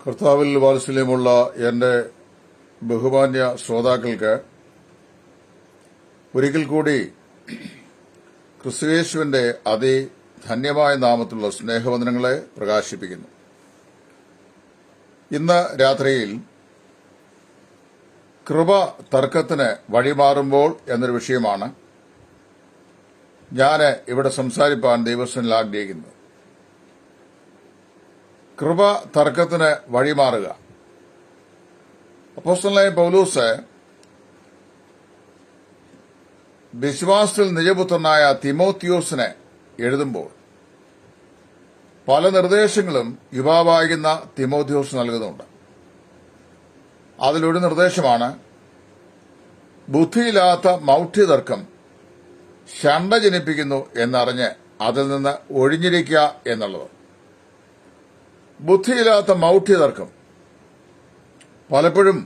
കർത്താവിൽ വാത്സല്യമുള്ള എന്റെ ബഹുമാന്യ ശ്രോതാക്കൾക്ക് ഒരിക്കൽ കൂടി ക്രിസ്തുയേശുവിന്റെ അതിധന്യമായ നാമത്തിലുള്ള സ്നേഹവന്ദനങ്ങളെ പ്രകാശിപ്പിക്കുന്നു. ഇന്ന് രാത്രിയിൽ കൃപ തർക്കത്തിന് വഴിമാറുമ്പോൾ എന്നൊരു വിഷയമാണ് ഞാൻ ഇവിടെ സംസാരിപ്പാൻ ദൈവസ്ഥനിൽ ആഗ്രഹിക്കുന്നത്. കൃപ തർക്കത്തിന് വഴിമാറുക. അപ്പോസ്തലനായ പൗലോസ് വിശ്വാസത്തിൽ നിജപുത്രനായ തിമോത്തിയോസിനെ എഴുതുമ്പോൾ പല നിർദ്ദേശങ്ങളും യുവാവാകുന്ന തിമോത്തിയോസ് നൽകുന്നുണ്ട്. അതിലൊരു നിർദ്ദേശമാണ് ബുദ്ധിയില്ലാത്ത മൗഢ്യതർക്കം ശണ്ട ജനിപ്പിക്കുന്നു എന്നറിഞ്ഞ് അതിൽ നിന്ന് ഒഴിഞ്ഞിരിക്കുക എന്നുള്ളത്. ബുദ്ധിയില്ലാത്ത മൗഢ്യതർക്കം പലപ്പോഴും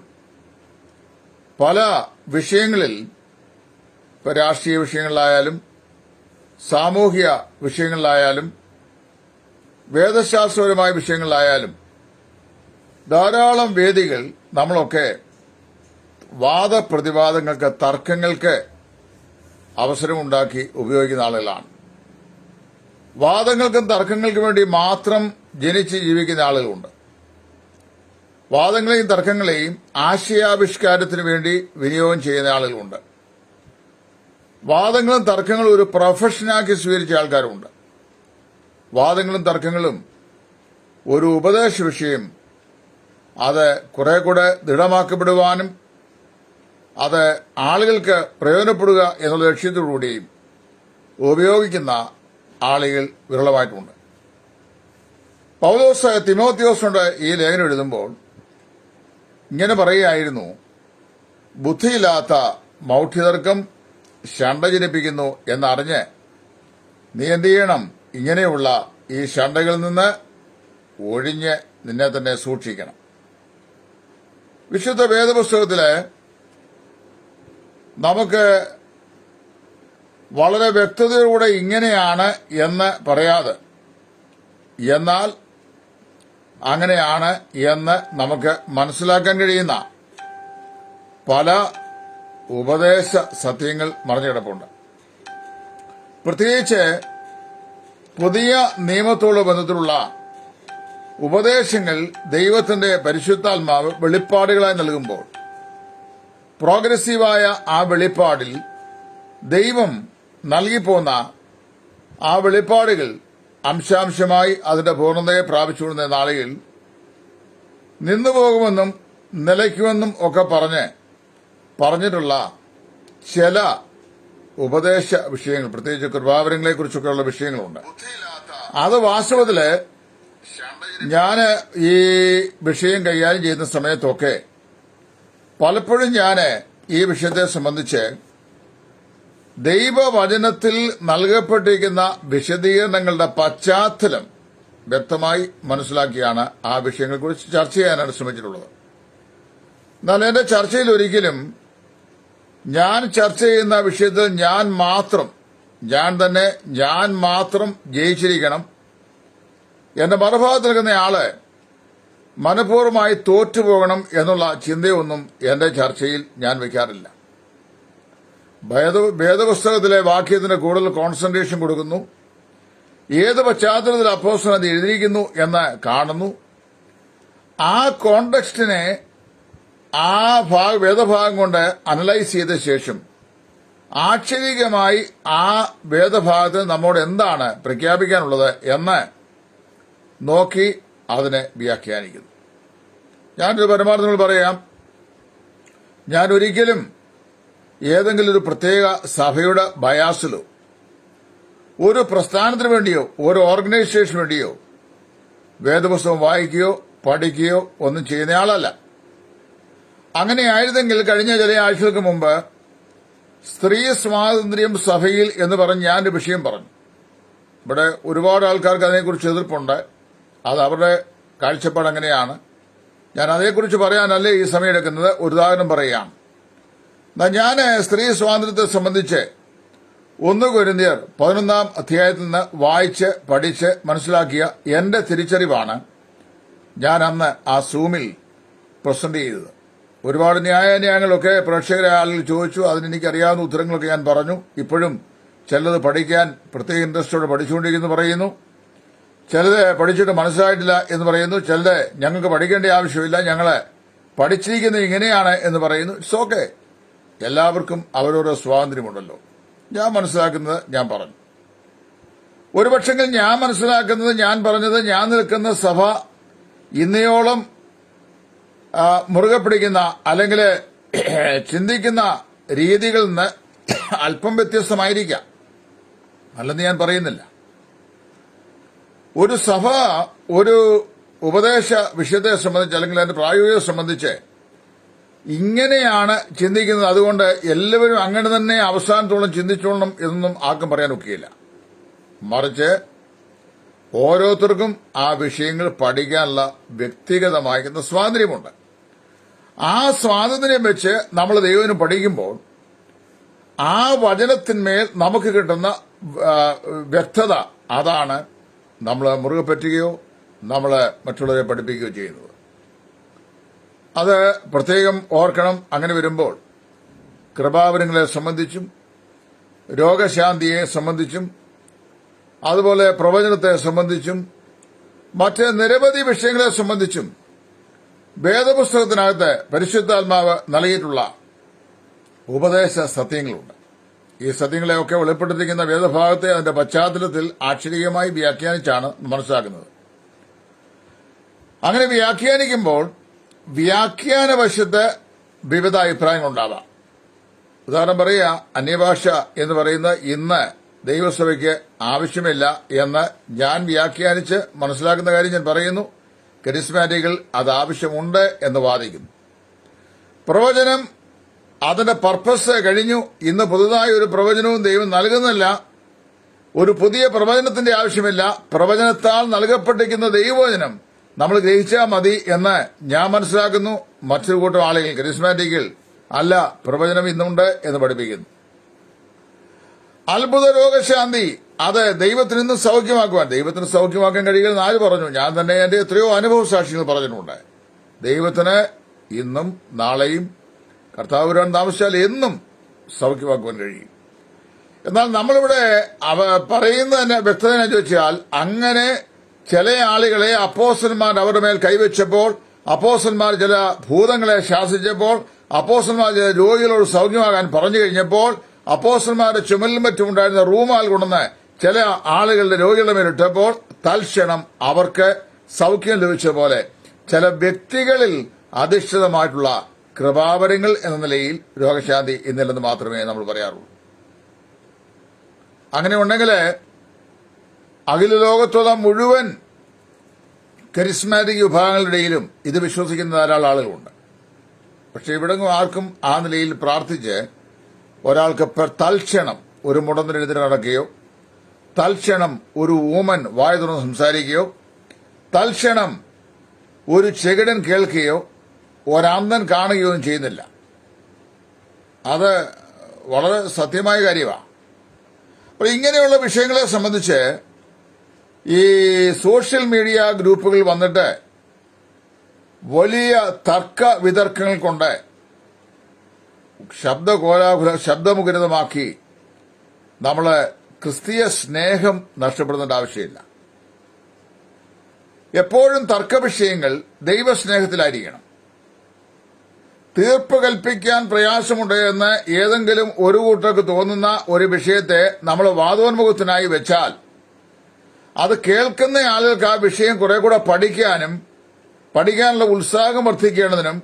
പല വിഷയങ്ങളിൽ, രാഷ്ട്രീയ വിഷയങ്ങളിലായാലും സാമൂഹിക വിഷയങ്ങളിലായാലും വേദശാസ്ത്രപരമായ വിഷയങ്ങളിലായാലും ധാരാളം വേദികൾ നമ്മളൊക്കെ വാദപ്രതിവാദങ്ങൾക്ക്, തർക്കങ്ങൾക്ക് അവസരമുണ്ടാക്കി ഉപയോഗിക്കുന്ന ആളുകളാണ്. വാദങ്ങൾക്കും തർക്കങ്ങൾക്കും വേണ്ടി മാത്രം ജനിച്ച് ജീവിക്കുന്ന ആളുകളുണ്ട്. വാദങ്ങളെയും തർക്കങ്ങളെയും ആശയാവിഷ്കാരത്തിന് വേണ്ടി വിനിയോഗം ചെയ്യുന്ന ആളുകളുണ്ട്. വാദങ്ങളും തർക്കങ്ങളും ഒരു പ്രൊഫഷനാക്കി സ്വീകരിച്ച ആൾക്കാരുണ്ട്. വാദങ്ങളും തർക്കങ്ങളും ഒരു ഉപദേശ വിഷയം, അത് കുറെ കൂടെ ദൃഢമാക്കപ്പെടുവാനും അത് ആളുകൾക്ക് പ്രയോജനപ്പെടുക എന്നുള്ള ലക്ഷ്യത്തോടുകൂടിയും ഉപയോഗിക്കുന്ന ആളുകൾ വിരളമായിട്ടുണ്ട്. പൗലോസ് തിമോത്തിയോസിനോട് ഈ ലേഖനം എഴുതുമ്പോൾ ഇങ്ങനെ പറയുകയായിരുന്നു: ബുദ്ധിയില്ലാത്ത മൗഢ്യതർക്കം ശണ്ട ജനിപ്പിക്കുന്നു എന്നറിഞ്ഞ് നീ എന്ത് ചെയ്യണം? ഇങ്ങനെയുള്ള ഈ ശണ്ടകളിൽ നിന്ന് ഒഴിഞ്ഞ് നിന്നെ തന്നെ സൂക്ഷിക്കണം. വിശുദ്ധ വേദപുസ്തകത്തില് നമുക്ക് വളരെ വ്യക്തതയോടെ ഇങ്ങനെയാണ് എന്ന് പറയാതെ, എന്നാൽ അങ്ങനെയാണ് എന്ന് നമുക്ക് മനസ്സിലാക്കാൻ കഴിയുന്ന പല ഉപദേശ സത്യങ്ങൾ മറിഞ്ഞുകിടപ്പുണ്ട്. പ്രത്യേകിച്ച് പുതിയ നിയമത്തോട് ബന്ധത്തിലുള്ള ഉപദേശങ്ങൾ ദൈവത്തിന്റെ പരിശുദ്ധാത്മാവ് വെളിപ്പാടുകളായി നൽകുമ്പോൾ പ്രോഗ്രസീവായ ആ വെളിപ്പാടിൽ ദൈവം നൽകിപ്പോന്ന ആ വെളിപ്പാടുകൾ അംശാംശമായി അതിന്റെ പൂർണ്ണതയെ പ്രാപിച്ചുകൊള്ളുന്ന നാളുകളിൽ നിന്നുപോകുമെന്നും നിലയ്ക്കുമെന്നും ഒക്കെ പറഞ്ഞിട്ടുള്ള ചില ഉപദേശ വിഷയങ്ങൾ, പ്രത്യേകിച്ച് കൃപാവരങ്ങളെ കുറിച്ചൊക്കെയുള്ള വിഷയങ്ങളുണ്ട്. അത് വാസ്തവത്തില് ഞാൻ ഈ വിഷയം കൈകാര്യം ചെയ്യുന്ന സമയത്തൊക്കെ പലപ്പോഴും ഞാൻ ഈ വിഷയത്തെ സംബന്ധിച്ച് ദൈവവചനത്തിൽ നൽകപ്പെട്ടിരിക്കുന്ന വിശദീകരണങ്ങളുടെ പശ്ചാത്തലം വ്യക്തമായി മനസ്സിലാക്കിയാണ് ആ വിഷയങ്ങളെക്കുറിച്ച് ചർച്ച ചെയ്യാനാണ് ശ്രമിച്ചിട്ടുള്ളത്. എന്നാൽ എന്റെ ചർച്ചയിൽ ഒരിക്കലും ഞാൻ ചർച്ച ചെയ്യുന്ന വിഷയത്തിൽ ഞാൻ മാത്രം ജയിച്ചിരിക്കണം, എന്റെ മറുഭാഗത്ത് നിൽക്കുന്ന ആള് മനഃപൂർവ്വമായി തോറ്റുപോകണം എന്നുള്ള ചിന്തയൊന്നും എന്റെ ചർച്ചയിൽ ഞാൻ വയ്ക്കാറില്ല. വേദപുസ്തകത്തിലെ വാക്യത്തിന് കൂടുതൽ കോൺസെൻട്രേഷൻ കൊടുക്കുന്നു. ഏത് പശ്ചാത്തലത്തിൽ അപ്പോസ്തലൻ അത് എഴുതിയിരിക്കുന്നു എന്ന് കാണുന്നു. ആ കോണ്ടെക്സ്റ്റിനെ ആ വേദഭാഗം കൊണ്ട് അനലൈസ് ചെയ്ത ശേഷം ആക്ഷരികമായി ആ വേദഭാഗത്തിന് നമ്മോട് എന്താണ് പ്രഖ്യാപിക്കാനുള്ളത് എന്ന് നോക്കി അതിനെ വ്യാഖ്യാനിക്കുന്നു. ഞാനൊരു പരമാർത്ഥങ്ങൾ പറയാം. ഞാൻ ഒരിക്കലും ഏതെങ്കിലും ഒരു പ്രത്യേക സഭയുടെ ബയാസിലോ ഒരു പ്രസ്ഥാനത്തിന് വേണ്ടിയോ ഒരു ഓർഗനൈസേഷന് വേണ്ടിയോ വേദപുസ്തകം വായിക്കുകയോ പഠിക്കുകയോ ഒന്നും ചെയ്യുന്നയാളല്ല. അങ്ങനെയായിരുന്നെങ്കിൽ കഴിഞ്ഞ ചില ആഴ്ചകൾക്ക് മുമ്പ് സ്ത്രീ സ്വാതന്ത്ര്യം സഭയിൽ എന്ന് പറഞ്ഞ് ഞാനൊരു വിഷയം പറഞ്ഞു. ഇവിടെ ഒരുപാട് ആൾക്കാർക്ക് അതിനെക്കുറിച്ച് എതിർപ്പുണ്ട്. അത് അവരുടെ കാഴ്ചപ്പാട് അങ്ങനെയാണ്. ഞാൻ അതേക്കുറിച്ച് പറയാനല്ലേ ഈ സമയം എടുക്കുന്നത്. ഒരു ഉദാഹരണം പറയുകയാണ്. ഞാൻ സ്ത്രീ സ്വാതന്ത്ര്യത്തെ സംബന്ധിച്ച് 1 കൊരിന്ത്യർ 11 അധ്യായത്തിൽ നിന്ന് വായിച്ച് പഠിച്ച് മനസ്സിലാക്കിയ എന്റെ തിരിച്ചറിവാണ് ഞാൻ അന്ന് ആ സൂമിൽ പ്രസന്റ് ചെയ്തത്. ഒരുപാട് ന്യായങ്ങളൊക്കെ പ്രേക്ഷകരായ ആളുകൾ ചോദിച്ചു. അതിനെനിക്കറിയാവുന്ന ഉത്തരങ്ങളൊക്കെ ഞാൻ പറഞ്ഞു. ഇപ്പോഴും ചിലത് പഠിക്കാൻ പ്രത്യേക ഇൻട്രസ്റ്റോടെ പഠിച്ചുകൊണ്ടിരിക്കുന്നു പറയുന്നു. ചിലത് പഠിച്ചിട്ട് മനസ്സിലായിട്ടില്ല എന്ന് പറയുന്നു. ചിലത് ഞങ്ങൾക്ക് പഠിക്കേണ്ട ആവശ്യമില്ല, ഞങ്ങള് പഠിച്ചിരിക്കുന്നത് ഇങ്ങനെയാണ് എന്ന് പറയുന്നു. It's okay. എല്ലാവർക്കും അവരോരോ സ്വാതന്ത്ര്യമുണ്ടല്ലോ. ഞാൻ മനസ്സിലാക്കുന്നത് ഞാൻ പറഞ്ഞു. ഒരുപക്ഷെങ്കിൽ ഞാൻ മനസ്സിലാക്കുന്നത്, ഞാൻ പറഞ്ഞത്, ഞാൻ നിൽക്കുന്ന സഭ ഇന്നയോളം മുറുകെ പിടിക്കുന്ന അല്ലെങ്കിൽ ചിന്തിക്കുന്ന രീതികളിൽ നിന്ന് അല്പം വ്യത്യസ്തമായിരിക്കാം, അല്ലെന്ന് ഞാൻ പറയുന്നില്ല. ഒരു സഭ ഒരു ഉപദേശ വിഷയത്തെ സംബന്ധിച്ച് അല്ലെങ്കിൽ അതിന്റെ പ്രായോഗികത സംബന്ധിച്ച് ഇങ്ങനെയാണ് ചിന്തിക്കുന്നത്, അതുകൊണ്ട് എല്ലാവരും അങ്ങനെ തന്നെ അവസാനത്തോളം ചിന്തിച്ചോളണം എന്നൊന്നും ആർക്കും പറയാൻ ഒക്കുകയില്ല. മറിച്ച് ഓരോരുത്തർക്കും ആ വിഷയങ്ങൾ പഠിക്കാനുള്ള വ്യക്തിഗതമായിരിക്കുന്ന സ്വാതന്ത്ര്യമുണ്ട്. ആ സ്വാതന്ത്ര്യം വെച്ച് നമ്മൾ ദൈവത്തിന് പഠിക്കുമ്പോൾ ആ വചനത്തിന്മേൽ നമുക്ക് കിട്ടുന്ന വ്യക്തത, അതാണ് നമ്മൾ മുറുകെ പറ്റുകയോ നമ്മൾ മറ്റുള്ളവരെ പഠിപ്പിക്കുകയോ ചെയ്യുന്നത്. അത് പ്രത്യേകം ഓർക്കണം. അങ്ങനെ വരുമ്പോൾ കൃപാവരങ്ങളെ സംബന്ധിച്ചും രോഗശാന്തിയെ സംബന്ധിച്ചും അതുപോലെ പ്രവചനത്തെ സംബന്ധിച്ചും മറ്റ് നിരവധി വിഷയങ്ങളെ സംബന്ധിച്ചും വേദപുസ്തകത്തിനകത്ത് പരിശുദ്ധാത്മാവ് നൽകിയിട്ടുള്ള ഉപദേശ സത്യങ്ങളുണ്ട്. ഈ സത്യങ്ങളെയൊക്കെ വെളിപ്പെടുത്തിയിരിക്കുന്ന വേദഭാഗത്തെ അതിന്റെ പശ്ചാത്തലത്തിൽ ആക്ഷരികമായി വ്യാഖ്യാനിച്ചാണ് മനസ്സിലാക്കുന്നത്. അങ്ങനെ വ്യാഖ്യാനിക്കുമ്പോൾ വ്യാഖ്യാനവശത്ത് വിവിധ അഭിപ്രായങ്ങളുണ്ടാവാം. ഉദാഹരണം പറയുക, അന്യഭാഷ എന്ന് പറയുന്ന ഇന്ന് ദൈവസഭയ്ക്ക് ആവശ്യമില്ല എന്ന് ഞാൻ വ്യാഖ്യാനിച്ച് മനസ്സിലാക്കുന്ന കാര്യം ഞാൻ പറയുന്നു. കരിസ്മാറ്റികൾ അത് ആവശ്യമുണ്ട് എന്ന് വാദിക്കുന്നു. പ്രവചനം അതിന്റെ പർപ്പസ് കഴിഞ്ഞു. ഇന്ന് പുതുതായി ഒരു പ്രവചനവും ദൈവം നൽകുന്നില്ല. ഒരു പുതിയ പ്രവചനത്തിന്റെ ആവശ്യമില്ല. പ്രവചനത്താൽ നൽകപ്പെട്ടിരിക്കുന്ന ദൈവവചനം നമ്മൾ ഗ്രഹിച്ചാൽ മതി എന്ന് ഞാൻ മനസ്സിലാക്കുന്നു. മറ്റൊരു കൂട്ടം ആളുകൾ കരിസ്മാറ്റികൾ അല്ല, പ്രവചനം ഇന്നുണ്ട് എന്ന് പഠിപ്പിക്കുന്നു. അത്ഭുത രോഗശാന്തി അത് ദൈവത്തിന് ഇന്നും സൗഖ്യമാക്കുവാൻ, ദൈവത്തിന് സൗഖ്യമാക്കാൻ കഴിയുമെന്ന് ആര് പറഞ്ഞു? ഞാൻ തന്നെ എന്റെ എത്രയോ അനുഭവ സാക്ഷികൾ പറഞ്ഞിട്ടുണ്ട്. ദൈവത്തിന് ഇന്നും നാളെയും കർത്താവ് വരാൻ താമസിച്ചാൽ എന്നും സൗഖ്യമാക്കുവാൻ കഴിയും. എന്നാൽ നമ്മളിവിടെ പറയുന്നതിന് വ്യക്തത ചോദിച്ചാൽ, അങ്ങനെ ചില ആളുകളെ അപ്പോസ്തലന്മാർ അവരുടെ മേൽ കൈവച്ചപ്പോൾ, അപ്പോസ്തലന്മാർ ചില ഭൂതങ്ങളെ ശാസിച്ചപ്പോൾ, അപ്പോസ്തലന്മാർ ചില രോഗികളോട് സൗഖ്യമാകാൻ പറഞ്ഞു കഴിഞ്ഞപ്പോൾ, അപ്പോസ്തലന്മാരുടെ ചുമലിലും മറ്റുമുണ്ടായിരുന്ന റൂമാൽ കൊണ്ടുവന്ന് ചില ആളുകളുടെ രോഗികളുടെ മേലിട്ടപ്പോൾ തൽക്ഷണം അവർക്ക് സൗഖ്യം ലഭിച്ച പോലെ ചില വ്യക്തികളിൽ അധിഷ്ഠിതമായിട്ടുള്ള കൃപാവരങ്ങൾ എന്ന നിലയിൽ രോഗശാന്തി ഇന്നില്ലെന്ന് മാത്രമേ നമ്മൾ പറയാറുള്ളൂ. അങ്ങനെ ഉണ്ടെങ്കിൽ അഖില ലോകത്തുള്ള മുഴുവൻ കരിസ്മാറ്റിക് വിഭാഗങ്ങളുടെയിലും ഇത് വിശ്വസിക്കുന്ന ധാരാളം ആളുകളുണ്ട്. പക്ഷെ ഇവിടെങ്ങും ആർക്കും ആ നിലയിൽ പ്രാർത്ഥിച്ച് ഒരാൾക്ക് തൽക്ഷണം ഒരു മുടന്തിനെതിരെ നടക്കുകയോ, തൽക്ഷണം ഒരു ഊമൻ വായ തുറന്ന് സംസാരിക്കുകയോ, തൽക്ഷണം ഒരു ചെകിടൻ കേൾക്കുകയോ, ഒരന്തൻ കാണുകയോ ഒന്നും ചെയ്യുന്നില്ല. അത് വളരെ സത്യമായ കാര്യമാണ്. അപ്പോൾ ഇങ്ങനെയുള്ള വിഷയങ്ങളെ സംബന്ധിച്ച് ഈ സോഷ്യൽ മീഡിയ ഗ്രൂപ്പുകൾ വന്നിട്ട് വലിയ തർക്ക വിതർക്കങ്ങൾ കൊണ്ട് ശബ്ദമുഖരിതമാക്കി നമ്മള് ക്രിസ്തീയ സ്നേഹം നഷ്ടപ്പെടുന്നതിന്റെ ആവശ്യമില്ല. എപ്പോഴും തർക്ക വിഷയങ്ങൾ ദൈവസ്നേഹത്തിലായിരിക്കണം. തീർപ്പ് കൽപ്പിക്കാൻ പ്രയാസമുണ്ട് എന്ന് ഏതെങ്കിലും ഒരു കൂട്ടർക്ക് തോന്നുന്ന ഒരു വിഷയത്തെ നമ്മൾ വാദോന്മുഖത്തിനായി വെച്ചാൽ അത് കേൾക്കുന്ന ആളുകൾക്ക് ആ വിഷയം കുറെ കൂടെ പഠിക്കാനുള്ള ഉത്സാഹം വർദ്ധിക്കേണ്ടതിനും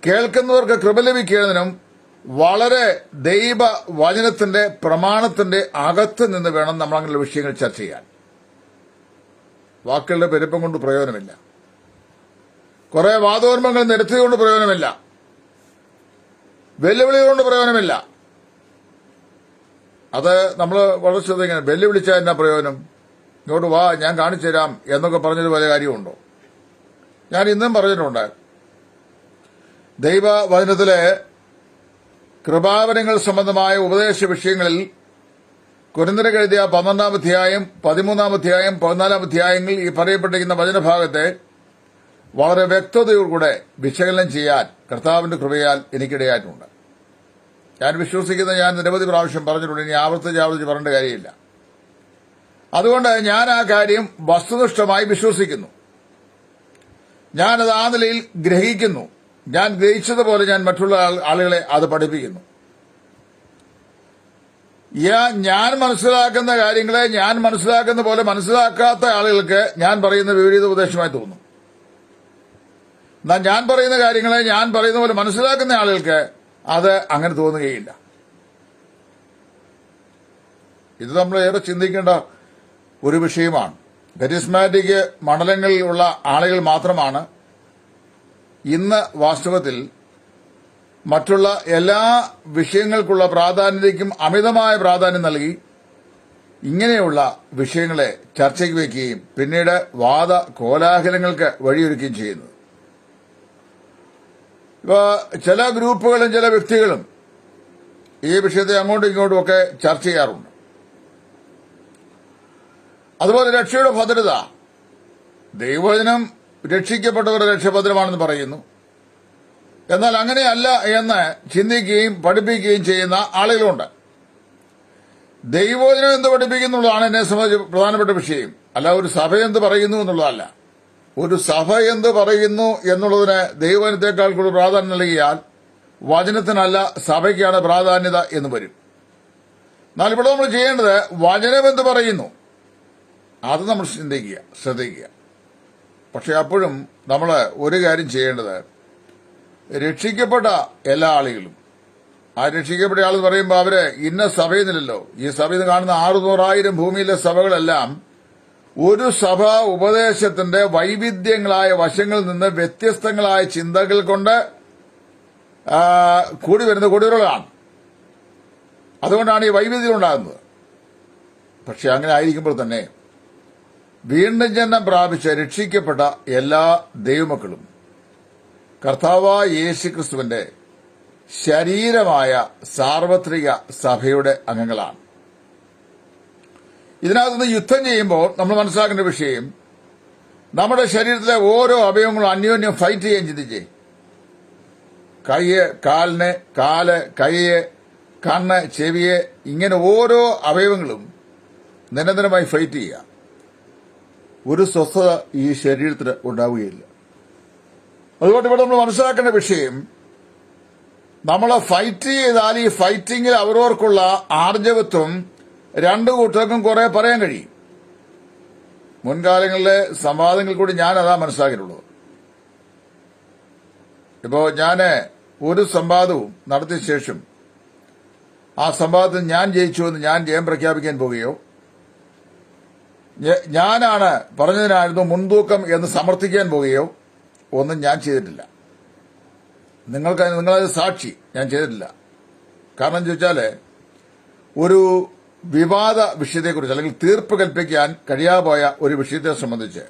കേൾക്കുന്നവർക്ക് കൃപ ലഭിക്കേണ്ടതിനും വളരെ ദൈവ വചനത്തിന്റെ പ്രമാണത്തിന്റെ അകത്ത് നിന്ന് വേണം നമ്മൾ അങ്ങനെയുള്ള വിഷയങ്ങൾ ചർച്ച ചെയ്യാൻ. വാക്കുകളുടെ പെരുപ്പം കൊണ്ട് പ്രയോജനമില്ല. കുറെ വാദോർമ്മങ്ങൾ നിരത്തിക്കൊണ്ട് പ്രയോജനമില്ല. വെല്ലുവിളി കൊണ്ട് പ്രയോജനമില്ല. അത് നമ്മൾ വളരെ ശ്രദ്ധിക്കണം. വെല്ലുവിളിച്ചാൽ എന്നാ പ്രയോജനം? ഇങ്ങോട്ട് വാ, ഞാൻ കാണിച്ചു തരാം എന്നൊക്കെ പറഞ്ഞൊരു വലിയ കാര്യമുണ്ടോ? ഞാൻ ഇന്നും പറഞ്ഞിട്ടുണ്ട്, ദൈവവചനത്തിലെ കൃപാവരങ്ങൾ സംബന്ധമായ ഉപദേശ വിഷയങ്ങളിൽ കൊരിന്ത്യർക്ക് എഴുതിയ 12-ാം അധ്യായം, 13-ാം അധ്യായം, 14-ാം അധ്യായങ്ങളിൽ ഈ പറയപ്പെട്ടിരിക്കുന്ന വചനഭാഗത്തെ വളരെ വ്യക്തതയോടുകൂടെ വിശകലനം ചെയ്യാൻ കർത്താവിന്റെ കൃപയാൽ എനിക്കിടയായിട്ടുണ്ട്. ഞാൻ വിശ്വസിക്കുന്ന ഞാൻ നിരവധി പ്രാവശ്യം പറഞ്ഞിട്ടുണ്ട്, ഇനി ആവർത്തിച്ച് പറയേണ്ട കാര്യമില്ല. അതുകൊണ്ട് ഞാൻ ആ കാര്യം വസ്തുനിഷ്ഠമായി വിശ്വസിക്കുന്നു. ഞാനത് ആ നിലയിൽ ഗ്രഹിക്കുന്നു. ഞാൻ ഗ്രഹിച്ചതുപോലെ ഞാൻ മറ്റുള്ള ആളുകളെ അത് പഠിപ്പിക്കുന്നു. ഞാൻ മനസ്സിലാക്കുന്ന കാര്യങ്ങളെ ഞാൻ മനസ്സിലാക്കുന്ന പോലെ മനസ്സിലാക്കാത്ത ആളുകൾക്ക് ഞാൻ പറയുന്ന വിപരീത ഉപദേശമായി തോന്നും. എന്നാൽ ഞാൻ പറയുന്ന കാര്യങ്ങളെ ഞാൻ പറയുന്ന പോലെ മനസ്സിലാക്കുന്ന ആളുകൾക്ക് അത് അങ്ങനെ തോന്നുകയില്ല. ഇത് നമ്മൾ ഏറെ ചിന്തിക്കേണ്ട ഒരു വിഷയമാണ്. കരിസ്മാറ്റിക് മണ്ഡലങ്ങളിലുള്ള ആളുകൾ മാത്രമാണ് ഇന്ന് വാസ്തവത്തിൽ മറ്റുള്ള എല്ലാ വിഷയങ്ങൾക്കുള്ള പ്രാധാന്യതയ്ക്കും അമിതമായ പ്രാധാന്യം നൽകി ഇങ്ങനെയുള്ള വിഷയങ്ങളെ ചർച്ചയ്ക്ക് വയ്ക്കുകയും പിന്നീട് വാദ കോലാഹലങ്ങൾക്ക് വഴിയൊരുക്കുകയും ചെയ്യുന്നത്. ഇപ്പൊ ചില ഗ്രൂപ്പുകളും ചില വ്യക്തികളും ഈ വിഷയത്തെ അങ്ങോട്ടും ഇങ്ങോട്ടും ഒക്കെ ചർച്ച ചെയ്യാറുണ്ട്. അതുപോലെ രക്ഷയുടെ ഭദ്രത, ദൈവവചനം രക്ഷിക്കപ്പെട്ടവരുടെ രക്ഷഭദ്രമാണെന്ന് പറയുന്നു. എന്നാൽ അങ്ങനെയല്ല എന്ന് ചിന്തിക്കുകയും പഠിപ്പിക്കുകയും ചെയ്യുന്ന ആളുകളുണ്ട്. ദൈവവചനം എന്ത് പഠിപ്പിക്കുന്നുള്ളതാണ് എന്നെ സംബന്ധിച്ച് പ്രധാനപ്പെട്ട വിഷയം, അല്ല ഒരു സഭ എന്ത് പറയുന്നു എന്നുള്ളതല്ല. ഒരു സഭ എന്ത് പറയുന്നു എന്നുള്ളതിന് ദൈവവചനത്തെക്കാൾ കൂടുതൽ പ്രാധാന്യം നൽകിയാൽ വചനത്തിനല്ല സഭയ്ക്കാണ് പ്രാധാന്യത എന്ന് വരും. എന്നാൽ ഇവിടെ നമ്മൾ ചെയ്യേണ്ടത് വചനം എന്ത് പറയുന്നു അത് നമ്മൾ ശ്രദ്ധിക്കുക. പക്ഷെ അപ്പോഴും നമ്മൾ ഒരു കാര്യം ചെയ്യേണ്ടത്, രക്ഷിക്കപ്പെട്ട എല്ലാ ആളുകളും, ആ രക്ഷിക്കപ്പെട്ട ആൾ പറയുമ്പോൾ അവര് ഇന്ന സഭയെന്നില്ലല്ലോ. ഈ സഭയിൽ നിന്ന് കാണുന്ന 600,000 ഭൂമിയിലെ സഭകളെല്ലാം ഒരു സഭാ ഉപദേശത്തിന്റെ വൈവിധ്യങ്ങളായ വശങ്ങളിൽ നിന്ന് വ്യത്യസ്തങ്ങളായ ചിന്തകൾ കൊണ്ട് കൂടി വരുന്ന കൊടികളാണ്. അതുകൊണ്ടാണ് ഈ വൈവിധ്യം ഉണ്ടാകുന്നത്. പക്ഷെ അങ്ങനെ ആയിരിക്കുമ്പോൾ തന്നെ വീണ്ടും ജന്മം പ്രാപിച്ച് രക്ഷിക്കപ്പെട്ട എല്ലാ ദൈവമക്കളും കർത്താവായ യേശുക്രിസ്തുവിന്റെ ശരീരമായ സാർവത്രിക സഭയുടെ അംഗങ്ങളാണ്. ഇതിനകത്തുനിന്ന് യുദ്ധം ചെയ്യുമ്പോൾ നമ്മൾ മനസ്സിലാക്കേണ്ട വിഷയം, നമ്മുടെ ശരീരത്തിലെ ഓരോ അവയവങ്ങളും അന്യോന്യം ഫൈറ്റ് ചെയ്യാൻ ചിന്തിച്ചേ. കൈയ്യ്, കാല്, കൈയ്യ്, കണ്ണ്, ചെവിയെ, ഇങ്ങനെ ഓരോ അവയവങ്ങളും നിരന്തരമായി ഫൈറ്റ് ചെയ്യുക. ഒരു സ്വസ്ഥത ഈ ശരീരത്തിന് ഉണ്ടാവുകയില്ല. അതുകൊണ്ട് ഇവിടെ നമ്മൾ മനസ്സിലാക്കേണ്ട വിഷയം, നമ്മൾ ഫൈറ്റ് ചെയ്താൽ ഈ ഫൈറ്റിങ്ങിൽ അവരവർക്കുള്ള ആർജവത്വം രണ്ടു കൂട്ടർക്കും കുറെ പറയാൻ കഴിയും. മുൻകാലങ്ങളിലെ സംവാദങ്ങളിൽ കൂടി ഞാൻ അതാ മനസ്സിലാക്കിയിട്ടുള്ളത്. ഇപ്പോ ഞാന് ഒരു സംവാദവും നടത്തിയ ശേഷം ആ സംവാദത്തിൽ ഞാൻ ജയിച്ചു എന്ന് ഞാൻ ജയം പ്രഖ്യാപിക്കാൻ പോവുകയോ ഞാനാണ് പറഞ്ഞതിനായിരുന്നു മുൻതൂക്കം എന്ന് സമർത്ഥിക്കാൻ പോവുകയോ ഒന്നും ഞാൻ ചെയ്തിട്ടില്ല. നിങ്ങളത് സാക്ഷി, ഞാൻ ചെയ്തിട്ടില്ല. കാരണം ചോദിച്ചാല് ഒരു വിവാദ വിഷയത്തെക്കുറിച്ച് അല്ലെങ്കിൽ തീർപ്പ് കൽപ്പിക്കാൻ കഴിയാതെ പോയ ഒരു വിഷയത്തെ സംബന്ധിച്ച്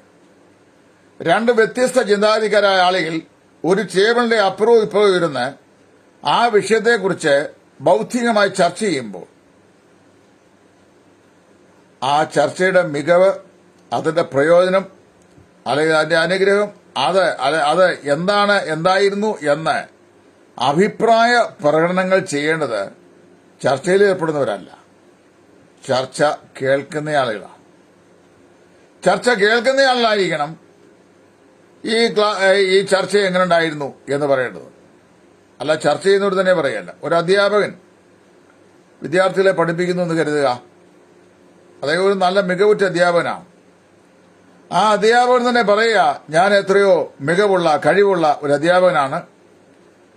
രണ്ട് വ്യത്യസ്ത ചിന്താഗതിക്കാരായ ആളുകൾ ഒരു ടേബിളിന്റെ അപ്പുറവും ഇപ്പുറവും ഇരുന്ന് ആ വിഷയത്തെക്കുറിച്ച് ബൗദ്ധികമായി ചർച്ച ചെയ്യുമ്പോൾ ആ ചർച്ചയുടെ മികവ്, അതിന്റെ പ്രയോജനം അല്ലെങ്കിൽ അതിന്റെ അനുഗ്രഹം അത് എന്തായിരുന്നു എന്ന് അഭിപ്രായ പ്രകടനങ്ങൾ ചെയ്യേണ്ടത് ചർച്ചയിൽ ഏർപ്പെടുന്നവരല്ല, ചർച്ച കേൾക്കുന്ന ആളുകളാണ്. ചർച്ച കേൾക്കുന്ന ആളായിരിക്കണം ഈ ചർച്ച എങ്ങനെ ഉണ്ടായിരുന്നു എന്ന് പറയേണ്ടത്. അല്ല ചർച്ച ചെയ്യുന്നവർ തന്നെ പറയല്ല. ഒരു അധ്യാപകൻ വിദ്യാർത്ഥികളെ പഠിപ്പിക്കുന്നു എന്ന് കരുതുക, അദ്ദേഹം ഒരു നല്ല മികവുറ്റ അധ്യാപകനാണ്. ആ അധ്യാപകൻ തന്നെ പറയുക, ഞാൻ എത്രയോ മികവുള്ള കഴിവുള്ള ഒരു അധ്യാപകനാണ്,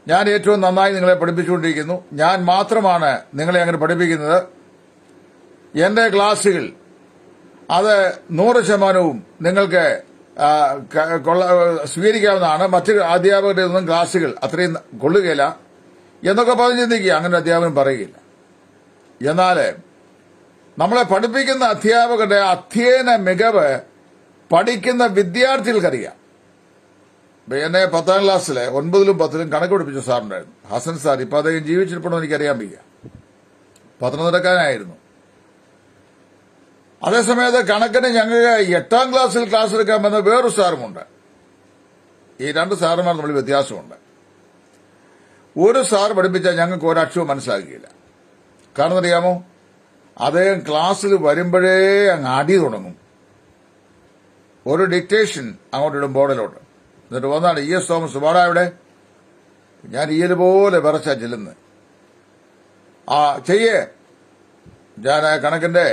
ഞാൻ ഏറ്റവും നന്നായി നിങ്ങളെ പഠിപ്പിച്ചുകൊണ്ടിരിക്കുന്നു, ഞാൻ മാത്രമാണ് നിങ്ങളെ അങ്ങനെ പഠിപ്പിക്കുന്നത്, എന്റെ ക്ലാസുകൾ അത് 100% നിങ്ങൾക്ക് സ്വീകരിക്കാവുന്നതാണ്, മറ്റ് അധ്യാപകരുടെ ഒന്നും ക്ലാസുകൾ അത്രയും കൊള്ളുകയില്ല എന്നൊക്കെ പറഞ്ഞ് ചിന്തിക്കുക. അങ്ങനെ അധ്യാപകൻ പറയുകയില്ല. എന്നാൽ നമ്മളെ പഠിപ്പിക്കുന്ന അധ്യാപകരുടെ അധ്യയന മികവ് പഠിക്കുന്ന വിദ്യാർത്ഥികൾക്കറിയാം. എന്നെ 10ാം ക്ലാസ്സിലെ 9ലും 10ലും കണക്ക് പഠിപ്പിച്ച സാറുണ്ടായിരുന്നു, ഹസൻ സാർ. ഇപ്പൊ അദ്ദേഹം ജീവിച്ചിരിപ്പണോ എനിക്കറിയാൻ വയ്യ. പത്തനംതിട്ടക്കാരനായിരുന്നു. അതേസമയത്ത് കണക്കിന് ഞങ്ങൾക്ക് 8ാം ക്ലാസ്സിൽ ക്ലാസ് എടുക്കാൻ വന്ന വേറൊരു സാറുമുണ്ട്. ഈ രണ്ട് സാറുമാർ തമ്മിൽ വ്യത്യാസമുണ്ട്. ഒരു സാർ പഠിപ്പിച്ചാൽ ഞങ്ങൾക്ക് ഒരക്ഷരവും മനസ്സിലാക്കുകയില്ല. കാരണം അറിയാമോ, അദ്ദേഹം ക്ലാസ്സിൽ വരുമ്പോഴേ അങ്ങ് അടി തുടങ്ങും. ഒരു ഡിക്റ്റേഷൻ അങ്ങോട്ട് ഇടും ബോർഡിലോട്ട്. എന്നിട്ട് വന്നാണ് ES തോമസ് വാടാ ഇവിടെ. ഞാൻ പോലെ വിറച്ചാ ചെല്ലുന്നത്. ചെയ്യേ. ഞാൻ കണക്കിന്റെ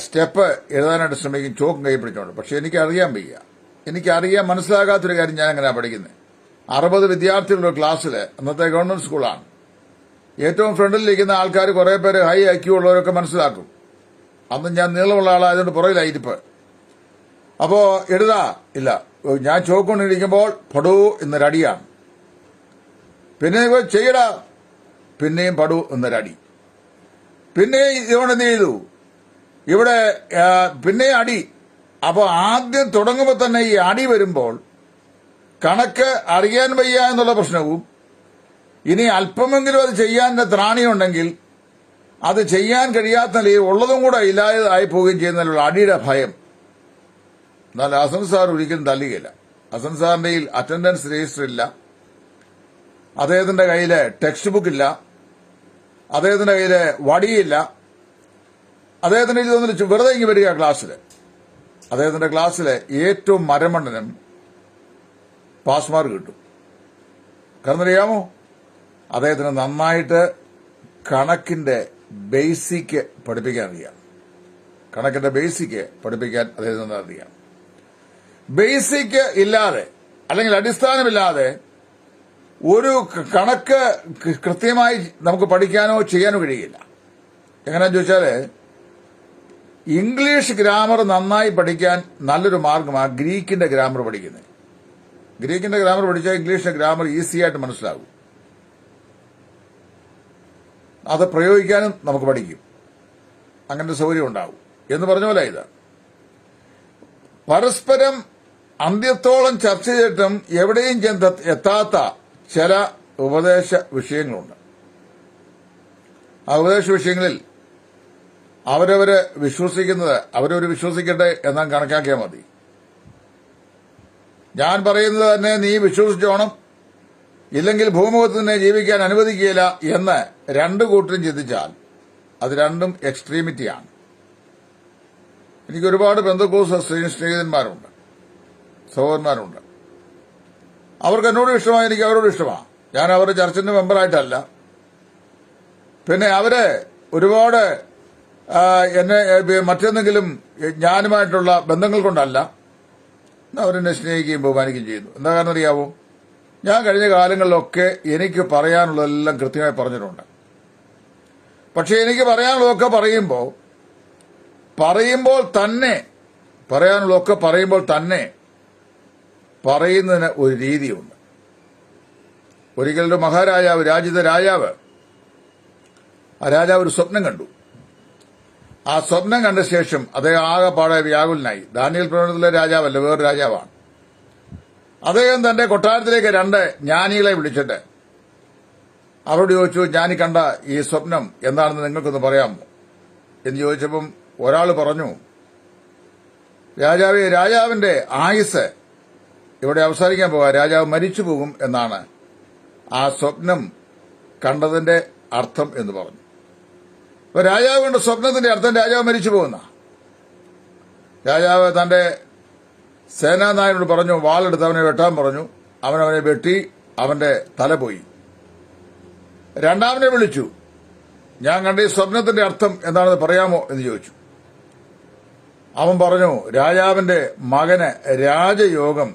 സ്റ്റെപ്പ് എഴുതാനായിട്ട് ശ്രമിക്കും, ചോക്കും കൈ പിടിച്ചോണ്ട്. പക്ഷെ എനിക്കറിയാൻ വയ്യ. എനിക്കറിയാൻ മനസ്സിലാകാത്തൊരു കാര്യം ഞാൻ എങ്ങനെയാണ് പഠിക്കുന്നത്. 60 വിദ്യാർത്ഥികളുടെ ക്ലാസ്സിൽ, അന്നത്തെ ഗവൺമെന്റ് സ്കൂളാണ്, ഏറ്റവും ഫ്രണ്ടിലിരിക്കുന്ന ആൾക്കാർ കുറെ പേര് ഹൈ IQ ഉള്ളവരൊക്കെ മനസ്സിലാക്കും. അന്ന് ഞാൻ നീളമുള്ള ആളായതുകൊണ്ട് പുറകിലായിരിപ്പ്. അപ്പോ എഴുതാ ഇല്ല, ഞാൻ ചോക്കൊണ്ടിരിക്കുമ്പോൾ പടൂ എന്നൊരടിയാണ്. പിന്നെ ചെയ്യടാ, പിന്നെയും പടൂ എന്നൊരടി. പിന്നെ ഇതുകൊണ്ട് എന്ത് ചെയ്തു, ഇവിടെ പിന്നെ അടി. അപ്പൊ ആദ്യം തുടങ്ങുമ്പോൾ തന്നെ ഈ അടി വരുമ്പോൾ കണക്ക് അറിയാൻ വയ്യ എന്നുള്ള പ്രശ്നവും, ഇനി അല്പമെങ്കിലും അത് ചെയ്യാൻ ത്രാണിയുണ്ടെങ്കിൽ അത് ചെയ്യാൻ കഴിയാത്ത നിലയിൽ ഉള്ളതും കൂടെ ഇല്ലാതായി പോവുകയും ചെയ്യുന്നതിലുള്ള അടിയുടെ ഭയം. എന്നാൽ ഹസൻ സാർ ഒരിക്കലും തല്ലുകയില്ല. ഹസൻ സാറിന്റെ അറ്റൻഡൻസ് രജിസ്റ്റർ ഇല്ല, അദ്ദേഹത്തിന്റെ കയ്യില് ടെക്സ്റ്റ് ബുക്ക് ഇല്ല, അദ്ദേഹത്തിന്റെ കയ്യില് വടിയില്ല. അദ്ദേഹത്തിന്റെ ഇതൊന്നും വെറുതെ ഇങ്ങ് വരിക ക്ലാസ്സില്. അദ്ദേഹത്തിന്റെ ക്ലാസ്സിലെ ഏറ്റവും മരമണ്ടനും പാസ് മാർക്ക് കിട്ടും. കാരണം അറിയാമോ, അദ്ദേഹത്തിന് നന്നായിട്ട് കണക്കിന്റെ ബേസിക് പഠിപ്പിക്കാൻ അറിയാം. കണക്കിന്റെ ബേസിക് പഠിപ്പിക്കാൻ അദ്ദേഹത്തിന് അറിയാം. ബേസിക് ഇല്ലാതെ അല്ലെങ്കിൽ അടിസ്ഥാനമില്ലാതെ ഒരു കണക്ക് കൃത്യമായി നമുക്ക് പഠിക്കാനോ ചെയ്യാനോ കഴിയില്ല. എങ്ങനെയാന്ന് ചോദിച്ചാല്, ഇംഗ്ലീഷ് ഗ്രാമർ നന്നായി പഠിക്കാൻ നല്ലൊരു മാർഗമാണ് ഗ്രീക്കിന്റെ ഗ്രാമർ പഠിക്കുന്നത്. ഗ്രീക്കിന്റെ ഗ്രാമർ പഠിച്ചാൽ ഇംഗ്ലീഷിന്റെ ഗ്രാമർ ഈസി ആയിട്ട് മനസ്സിലാകും. അത് പ്രയോഗിക്കാനും നമുക്ക് പഠിക്കും. അങ്ങനത്തെ സൗകര്യം ഉണ്ടാവും. എന്ന് പറഞ്ഞ പോലെ ഇത് പരസ്പരം അന്ത്യത്തോളം ചർച്ച ചെയ്തിട്ടും എവിടെയും എത്താത്ത ചില ഉപദേശ വിഷയങ്ങളുണ്ട്. ആ ഉപദേശ വിഷയങ്ങളിൽ അവരവര് വിശ്വസിക്കുന്നത് അവരവര് വിശ്വസിക്കട്ടെ എന്നാൽ കണക്കാക്കിയാൽ മതി. ഞാൻ പറയുന്നത് തന്നെ നീ വിശ്വസിച്ചോണം, ഇല്ലെങ്കിൽ ഭൂമുഖത്ത് തന്നെ ജീവിക്കാൻ അനുവദിക്കുകയില്ല എന്ന് രണ്ടു കൂട്ടരും ചിന്തിച്ചാൽ അത് രണ്ടും എക്സ്ട്രീമിറ്റിയാണ്. എനിക്ക് ഒരുപാട് പെന്തക്കോസ്ത് സ്നേഹിതന്മാരുണ്ട്, സഹോദരന്മാരുണ്ട്. അവർക്ക് എന്നോട് ഇഷ്ടമാണ്, എനിക്ക് അവരോട് ഇഷ്ടമാണ്. ഞാൻ അവരുടെ ചർച്ചിന്റെ മെമ്പറായിട്ടല്ല. പിന്നെ അവര് ഒരുപാട് എന്നെ മറ്റെന്തെങ്കിലും ഞാനുമായിട്ടുള്ള ബന്ധങ്ങൾ കൊണ്ടല്ല, അവരെന്നെ സ്നേഹിക്കുകയും ബഹുമാനിക്കുകയും ചെയ്യുന്നു. എന്താ കാരണം അറിയാവോ, ഞാൻ കഴിഞ്ഞ കാലങ്ങളിലൊക്കെ എനിക്ക് പറയാനുള്ളതെല്ലാം കൃത്യമായി പറഞ്ഞിട്ടുണ്ട്. പക്ഷെ എനിക്ക് പറയാനുള്ളതൊക്കെ പറയുമ്പോൾ തന്നെ പറയാനുള്ളതൊക്കെ പറയുമ്പോൾ തന്നെ പറയുന്നതിന് ഒരു രീതിയുണ്ട്. ഒരിക്കലൊരു മഹാരാജാവ്, രാജ്യത്തെ രാജാവ്, ആ രാജാവ് ഒരു സ്വപ്നം കണ്ടു. ആ സ്വപ്നം കണ്ട ശേഷം അദ്ദേഹം ആകെപ്പാടെ വ്യാകുലനായി. ദാനിയേൽ പ്രവചനത്തിലെ രാജാവല്ല, വേറൊരു രാജാവാണ്. അദ്ദേഹം തന്റെ കൊട്ടാരത്തിലേക്ക് 2 ജ്ഞാനികളെ വിളിച്ചിട്ട് അവരോട് ചോദിച്ചു, ഞാൻ കണ്ട ഈ സ്വപ്നം എന്താണെന്ന് നിങ്ങൾക്കൊന്ന് പറയാമോ എന്ന് ചോദിച്ചപ്പം ഒരാൾ പറഞ്ഞു, രാജാവിന്റെ ആയുസ് ഇവിടെ അവസാനിക്കാൻ പോകാം, രാജാവ് മരിച്ചു പോകും എന്നാണ് ആ സ്വപ്നം കണ്ടതിന്റെ അർത്ഥം എന്ന് പറഞ്ഞു. അപ്പൊ രാജാവ് കണ്ട സ്വപ്നത്തിന്റെ അർത്ഥം രാജാവ് മരിച്ചു പോകുന്ന. രാജാവ് തന്റെ സേനാനായകനോട് പറഞ്ഞു, വാളെടുത്ത് അവനെ വെട്ടാൻ പറഞ്ഞു. അവനെ വെട്ടി, അവന്റെ തല പോയി. രണ്ടാമനെ വിളിച്ചു, ഞാൻ കണ്ട ഈ സ്വപ്നത്തിന്റെ അർത്ഥം എന്താണെന്ന് പറയാമോ എന്ന് ചോദിച്ചു. അവൻ പറഞ്ഞു, രാജാവിന്റെ മകന് രാജയോഗം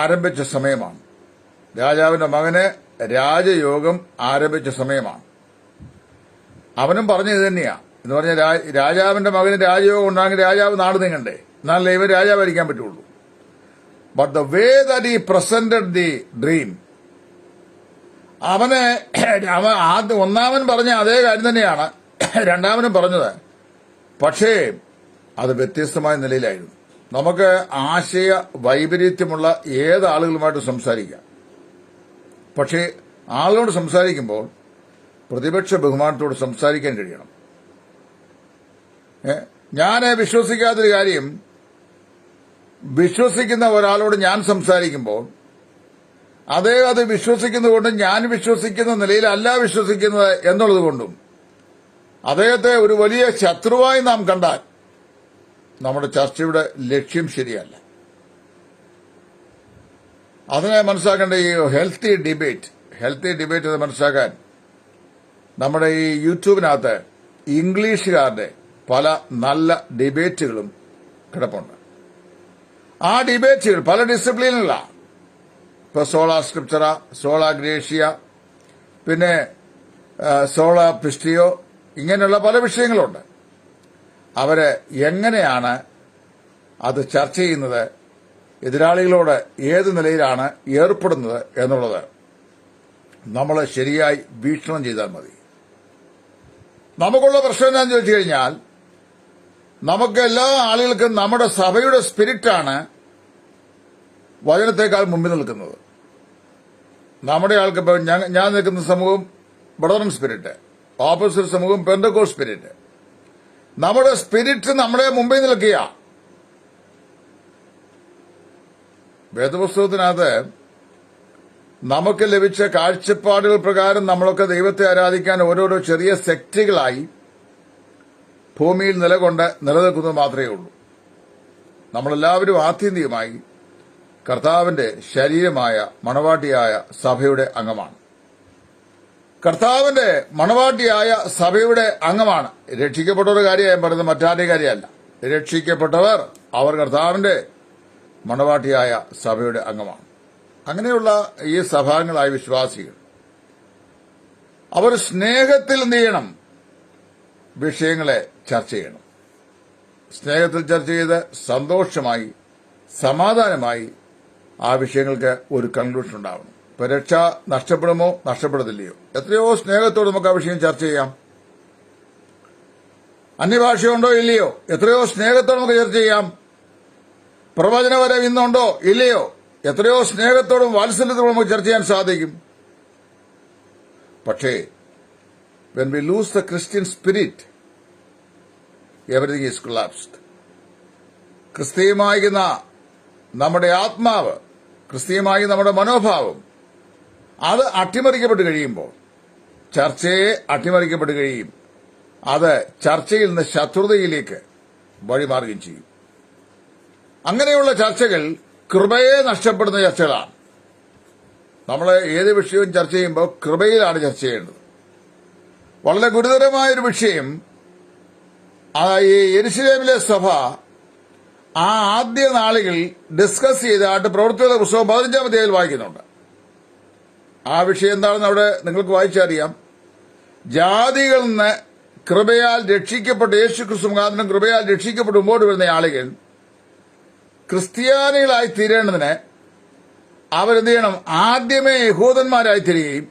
ആരംഭിച്ച സമയമാണ്. രാജാവിന്റെ മകന് രാജയോഗം ആരംഭിച്ച സമയമാണ്. അവനും പറഞ്ഞത് തന്നെയാ. എന്ന് പറഞ്ഞാൽ രാജാവിന്റെ മകന് രാജയോഗം ഉണ്ടാകും, രാജാവ് നാട് നീങ്ങണ്ടേ, എന്നാലേ ഇവർ രാജാവായിരിക്കാൻ പറ്റുള്ളൂ. But the way that he presented the dream, അവൻ ഒന്നാമൻ പറഞ്ഞ അതേ കാര്യം തന്നെയാണ് രണ്ടാമനും പറഞ്ഞത്. പക്ഷേ അത് വ്യത്യസ്തമായ നിലയിലായിരുന്നു. നമുക്ക് ആശയ വൈപരീത്യമുള്ള ഏത് ആളുകളുമായിട്ട് സംസാരിക്കാം. പക്ഷേ ആളുകളോട് സംസാരിക്കുമ്പോൾ പ്രതിപക്ഷ ബഹുമാനത്തോട് സംസാരിക്കാൻ കഴിയണം. ഞാൻ വിശ്വസിക്കാത്തൊരു കാര്യം, വിശ്വസിക്കുന്ന ഒരാളോട് ഞാൻ സംസാരിക്കുമ്പോൾ അദ്ദേഹം അത് വിശ്വസിക്കുന്നതുകൊണ്ട് ഞാൻ വിശ്വസിക്കുന്ന നിലയിലല്ല വിശ്വസിക്കുന്നത് എന്നുള്ളത് കൊണ്ടും അദ്ദേഹത്തെ ഒരു വലിയ ശത്രുവായി നാം കണ്ടാൽ നമ്മുടെ ചർച്ചയുടെ ലക്ഷ്യം ശരിയല്ല. അതിനെ മനസ്സിലാക്കേണ്ട ഈ ഹെൽത്തി ഡിബേറ്റ് എന്ന് മനസ്സിലാക്കാൻ നമ്മുടെ ഈ യൂട്യൂബിനകത്ത് ഇംഗ്ലീഷുകാരുടെ പല നല്ല ഡിബേറ്റുകളും കിടപ്പുണ്ട്. ആ ഡിബേറ്റുകൾ പല ഡിസിപ്ലിനിലാണ്. ഇപ്പൊ സോള സ്ക്രിപ്ചറ, സോള ഗ്രേഷ്യ, പിന്നെ സോള പിസ്റ്റിയോ, ഇങ്ങനെയുള്ള പല വിഷയങ്ങളുണ്ട്. അവര് എങ്ങനെയാണ് അത് ചർച്ച ചെയ്യുന്നത്, എതിരാളികളോട് ഏത് നിലയിലാണ് ഏർപ്പെടുന്നത് എന്നുള്ളത് നമ്മൾ ശരിയായി വീക്ഷണം ചെയ്താൽ മതി. നമുക്കുള്ള പ്രശ്നം എന്താണെന്ന് ചോദിച്ചു കഴിഞ്ഞാൽ, നമുക്ക് എല്ലാ ആളുകൾക്കും നമ്മുടെ സഭയുടെ സ്പിരിറ്റാണ് വചനത്തെക്കാൾ മുമ്പിൽ നിൽക്കുന്നത്. നമ്മുടെ ആൾക്ക് ഇപ്പൊ ഞാൻ നിൽക്കുന്ന സമൂഹം ബ്രദറൻ സ്പിരിറ്റ്, ഓപ്പോസിറ്റ് സമൂഹം പെന്തക്കോസ്റ്റ് സ്പിരിറ്റ്. നമ്മുടെ സ്പിരിറ്റ് നമ്മുടെ മുമ്പിൽ നിൽക്കുക. വേദപുസ്തകത്തിനകത്ത് നമുക്ക് ലഭിച്ച കാഴ്ചപ്പാടുകൾ പ്രകാരം നമ്മളൊക്കെ ദൈവത്തെ ആരാധിക്കാൻ ഓരോരോ ചെറിയ സെക്റ്റുകളായി ഭൂമിയിൽ നിലനിൽക്കുന്നത് മാത്രമേ ഉള്ളൂ. നമ്മളെല്ലാവരും ആത്യന്തികമായി കർത്താവിന്റെ ശരീരമായ മണവാട്ടിയായ സഭയുടെ അംഗമാണ്. കർത്താവിന്റെ മണവാട്ടിയായ സഭയുടെ അംഗമാണ്. രക്ഷിക്കപ്പെട്ടവരുടെ കാര്യം ഞാൻ പറയുന്നത് മറ്റാരുടെ കാര്യമല്ല. രക്ഷിക്കപ്പെട്ടവർ അവർ കർത്താവിന്റെ മണവാട്ടിയായ സഭയുടെ അംഗമാണ്. അങ്ങനെയുള്ള ഈ സഭാംഗങ്ങളായ വിശ്വാസികൾ അവർ സ്നേഹത്തിൽ എന്ത് ചെയ്യണം? വിഷയങ്ങളെ ചർച്ച ചെയ്യണം. സ്നേഹത്തിൽ ചർച്ച ചെയ്ത് സന്തോഷമായി സമാധാനമായി ആ വിഷയങ്ങൾക്ക് ഒരു കൺക്ലൂഷൻ ഉണ്ടാവണം. ഇപ്പൊ രക്ഷ നഷ്ടപ്പെടുമോ നഷ്ടപ്പെടത്തില്ലയോ? എത്രയോ സ്നേഹത്തോട് നമുക്ക് ആ വിഷയം ചർച്ച ചെയ്യാം. അന്യഭാഷയുണ്ടോ ഇല്ലയോ? എത്രയോ സ്നേഹത്തോട് നമുക്ക് ചർച്ച ചെയ്യാം. പ്രവചനവരം ഇന്നുണ്ടോ ഇല്ലയോ? എത്രയോ സ്നേഹത്തോടും വാത്സല്യത്തോടും നമുക്ക് ചർച്ച ചെയ്യാൻ സാധിക്കും. പക്ഷേ when we lose the Christian spirit, everything is collapsed. ക്രിസ്തീയമായിരുന്ന നമ്മുടെ ആത്മാവ്, ക്രിസ്തീയമായി നമ്മുടെ മനോഭാവം അത് അട്ടിമറിക്കപ്പെട്ട് കഴിയുമ്പോൾ, ചർച്ചയെ അട്ടിമറിക്കപ്പെട്ട് കഴിയും. അത് ചർച്ചയിൽ നിന്ന് ശത്രുതയിലേക്ക് വഴിമാറുകയും ചെയ്യും. അങ്ങനെയുള്ള ചർച്ചകൾ കൃപയെ നഷ്ടപ്പെടുന്ന ചർച്ചകളാണ്. നമ്മൾ ഏത് വിഷയവും ചർച്ച ചെയ്യുമ്പോൾ കൃപയിലാണ് ചർച്ച ചെയ്യേണ്ടത്. വളരെ ഗുരുതരമായൊരു വിഷയം ഈ യെരുശലേമിലെ സഭ ആ ആദ്യ നാളുകളിൽ ഡിസ്കസ് ചെയ്തതായിട്ട് പ്രവർത്തികളുടെ പുസ്തകം 15-ാം അധ്യായത്തിൽ വായിക്കുന്നുണ്ട്. ആ വിഷയം എന്താണെന്ന് അവിടെ നിങ്ങൾക്ക് വായിച്ചറിയാം. ജാതികളിൽ നിന്ന് കൃപയാൽ രക്ഷിക്കപ്പെട്ട് യേശുക്രിസ്തു മുഖാന്തരം കൃപയാൽ രക്ഷിക്കപ്പെട്ട് മുമ്പോട്ട് വരുന്ന ആളുകൾ ക്രിസ്ത്യാനികളായി തീരേണ്ടതിന് അവരെന്ത് ചെയ്യണം? ആദ്യമേ യഹൂദന്മാരായി തീരുകയും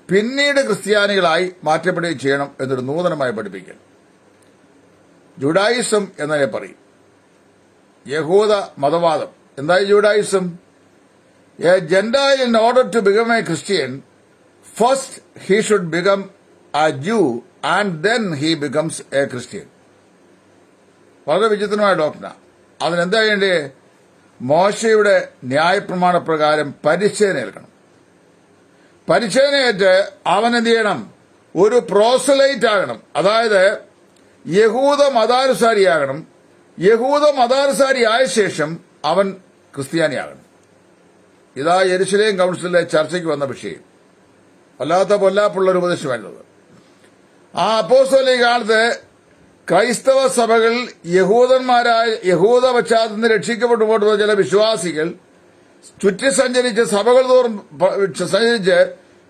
പിന്നീട് ക്രിസ്ത്യാനികളായി മാറ്റപ്പെടുകയും ചെയ്യണം എന്നൊരു നൂതനമായി പഠിപ്പിക്കണം. ജുഡായിസം എന്നതിനെ പറയും. യഹൂദ മതവാദം. എന്തായി Judaism? A gentile in order to become a Christian, first he should become a Jew and then he becomes a Christian. വളരെ വിചിത്രമായ ഡോക്ടറാണ്. അതിനെന്താ ചെയ്യേണ്ടേ? മോശയുടെ ന്യായപ്രമാണ പ്രകാരം പരിച്ഛേദന ഏൽക്കണം. പരിച്ഛേദനയേറ്റ് അവൻ എന്ത് ചെയ്യണം? ഒരു പ്രോസലൈറ്റ് ആകണം. അതായത് യഹൂദ മതാനുസാരിയാകണം. യഹൂദ മതാനുസാരിയായ ശേഷം അവൻ ക്രിസ്ത്യാനിയാകണം. ഇതാ യെരുശലേം കൌൺസിലിലെ ചർച്ചയ്ക്ക് വന്ന വിഷയം. വല്ലാത്ത പൊല്ലാപ്പുള്ളൊരു ഉപദേശമായിരുന്നത്. ആ അപ്പോസ്തലിക കാലത്ത് ക്രൈസ്തവ സഭകൾ യഹൂദ പശ്ചാത്തലത്തിൽ രക്ഷിക്കപ്പെട്ടു പോയിട്ടുള്ള ചില വിശ്വാസികൾ ചുറ്റി സഞ്ചരിച്ച് സഭകൾ തോറും സഞ്ചരിച്ച്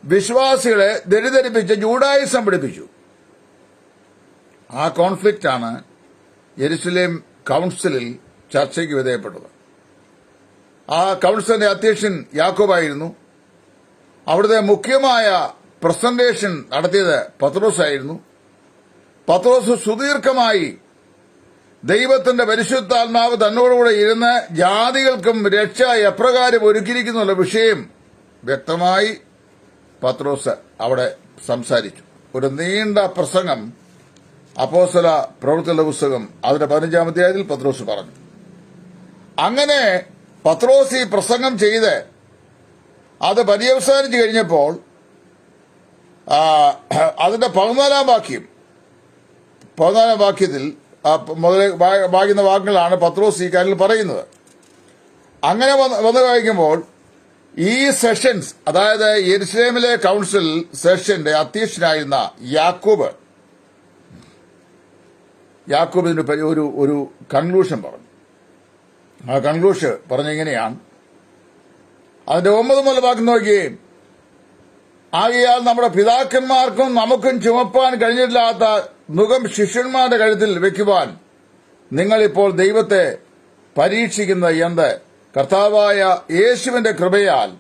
വിശ്വാസികളെ തെറ്റിദ്ധരിപ്പിച്ച് ജൂഡായിസം പഠിപ്പിച്ചു. ആ കോൺഫ്ലിക്റ്റാണ് യെരുശലേം കൌൺസിലിൽ ചർച്ചയ്ക്ക് വിധേയപ്പെട്ടത്. ആ കൌൺസിലിന്റെ അധ്യക്ഷൻ യാക്കോബായിരുന്നു. അവിടുത്തെ മുഖ്യമായ പ്രസന്റേഷൻ നടത്തിയത് പത്രോസായിരുന്നു. പത്രോസ് സുദീർഘമായി ദൈവത്തിന്റെ പരിശുദ്ധാത്മാവ് തന്നോടുകൂടെ ഇരുന്ന് ജാതികൾക്കും രക്ഷ എപ്രകാരം ഒരുക്കിയിരിക്കുന്നുള്ള വിഷയം വ്യക്തമായി പത്രോസ് അവിടെ സംസാരിച്ചു. ഒരു നീണ്ട പ്രസംഗം അപ്പോസ്തല പ്രവൃത്തികളുടെ പുസ്തകം അതിന്റെ 15-ാം അധ്യായത്തിൽ പത്രോസ് പറഞ്ഞു. അങ്ങനെ പത്രോസ് ഈ പ്രസംഗം ചെയ്ത് അത് പര്യവസാനിച്ചു കഴിഞ്ഞപ്പോൾ അതിന്റെ 14-ാം വാക്യത്തിൽ മുതൽ വായിക്കുന്ന വാക്കുകളാണ് പത്രോസ് ഈ കാര്യത്തിൽ പറയുന്നത്. അങ്ങനെ വന്ന് വായിക്കുമ്പോൾ ഈ സെഷൻസ്, അതായത് യെരുശലേമിലെ കൗൺസിൽ സെഷന്റെ അധ്യക്ഷനായിരുന്ന യാക്കോബ് ഇതിന് ഒരു കൺക്ലൂഷൻ പറഞ്ഞു. ആ കൺക്ലൂഷൻ പറഞ്ഞിങ്ങനെയാണ്. അതിന്റെ 9 മുതൽ വാക്യം നോക്കുകയും, ആകയാൽ നമ്മുടെ പിതാക്കന്മാർക്കും നമുക്കും ചുമപ്പാൻ കഴിഞ്ഞിട്ടില്ലാത്ത നുകം ശിഷ്യന്മാരുടെ കഴുത്തിൽ വെക്കുവാൻ നിങ്ങളിപ്പോൾ ദൈവത്തെ പരീക്ഷിക്കുന്നത് എന്ത്? കർത്താവായ യേശുവിന്റെ കൃപയാൽ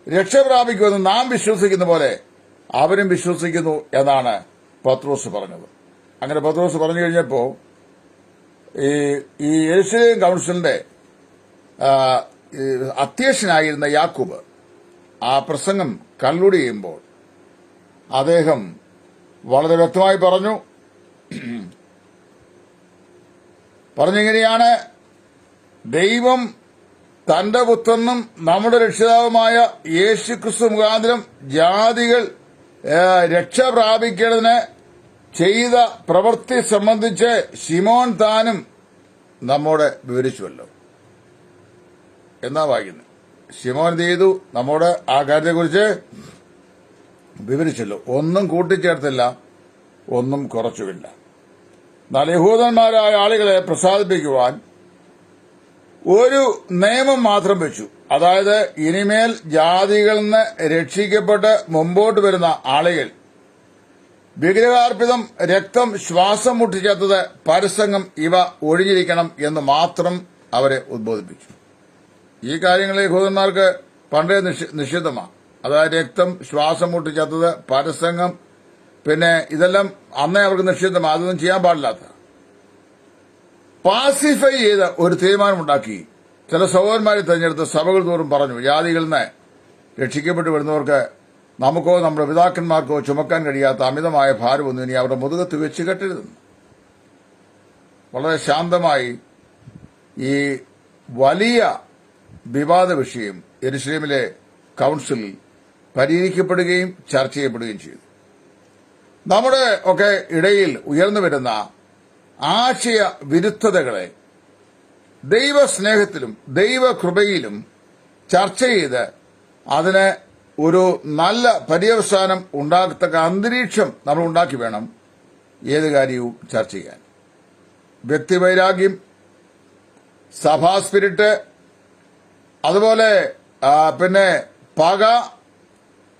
രക്ഷ പ്രാപിക്കുമെന്ന് നാം വിശ്വസിക്കുന്ന പോലെ അവരും വിശ്വസിക്കുന്നു എന്നാണ് പത്രോസ് പറഞ്ഞത്. അങ്ങനെ പത്രോസ് പറഞ്ഞു കഴിഞ്ഞപ്പോൾ ഈ യെരുശലേം കൗൺസിലിന്റെ അധ്യക്ഷനായിരുന്ന യാക്കോബ് ആ പ്രസംഗം കൺക്ലൂഡ് ചെയ്യുമ്പോൾ അദ്ദേഹം വളരെ വ്യക്തമായി പറഞ്ഞിങ്ങനെയാണ്: ദൈവം തന്റെ പുത്രനും നമ്മുടെ രക്ഷിതാവുമായ യേശുക്രിസ്തു മുഖാന്തരം ജാതികൾ രക്ഷ പ്രാപിക്കേണ്ടതിന് ചെയ്ത പ്രവൃത്തി സംബന്ധിച്ച് ശിമോൻ താനും നമ്മോട് വിവരിച്ചുവല്ലോ എന്നാ വായിക്കുന്നത്. ശിമോൻ എന്ത് ചെയ്തു? നമ്മോട് ആ കാര്യത്തെക്കുറിച്ച് വിവരിച്ചല്ലോ. ഒന്നും കൂട്ടിച്ചേർത്തില്ല, ഒന്നും കുറച്ചുമില്ല. എന്നാൽ യഹൂദന്മാരായ ആളുകളെ പ്രസാദിപ്പിക്കുവാൻ ഒരു നിയമം മാത്രം വെച്ചു. അതായത് ഇനിമേൽ ജാതികളിൽ നിന്ന് രക്ഷിക്കപ്പെട്ട് മുമ്പോട്ട് വരുന്ന ആളുകൾ വിഗ്രഹാർപ്പിതം, രക്തം, ശ്വാസം മുട്ടിച്ചേർത്തത്, പരസംഗം ഇവ ഒഴിഞ്ഞിരിക്കണം എന്ന് മാത്രം അവരെ ഉദ്ബോധിപ്പിച്ചു. ഈ കാര്യങ്ങൾ യഹൂദന്മാർക്ക് പണ്ടേ നിഷിദ്ധമാണ്. അതായത് രക്തം, ശ്വാസം മുട്ടിച്ചേർത്തത്, പരസംഗം, പിന്നെ ഇതെല്ലാം അന്നേ അവർക്ക് നിഷിദ്ധമാണ്. അതൊന്നും ചെയ്യാൻ പാടില്ലാത്ത പാസിഫൈ ചെയ്ത് ഒരു തീരുമാനമുണ്ടാക്കി ചില സഹോദരന്മാരെ തെരഞ്ഞെടുത്ത് സഭകൾ തോറും പറഞ്ഞു, ജാതികളിൽ നിന്ന് രക്ഷിക്കപ്പെട്ടു വരുന്നവർക്ക് നമുക്കോ നമ്മുടെ പിതാക്കന്മാർക്കോ ചുമക്കാൻ കഴിയാത്ത അമിതമായ ഭാരമൊന്നും ഇനി അവരുടെ മുതുകത്ത് വെച്ച് കെട്ടരുതെന്ന് വളരെ ശാന്തമായി ഈ വലിയ വിവാദ വിഷയം യെരുശലേമിലെ കൌൺസിലിൽ പരിഹരിക്കപ്പെടുകയും ചർച്ച ചെയ്യപ്പെടുകയും ചെയ്തു. നമ്മുടെ ഒക്കെ ഇടയിൽ ഉയർന്നു വരുന്ന ആശയ വിരുദ്ധതകളെ ദൈവസ്നേഹത്തിലും ദൈവകൃപയിലും ചർച്ച ചെയ്ത് അതിന് ഒരു നല്ല പര്യവസാനം ഉണ്ടാകത്തക്ക അന്തരീക്ഷം നമ്മൾ ഉണ്ടാക്കി വേണം ഏത് കാര്യവും ചർച്ച ചെയ്യാൻ. വ്യക്തിവൈരാഗ്യം, സഭാ സ്പിരിറ്റ്, അതുപോലെ പിന്നെ പക,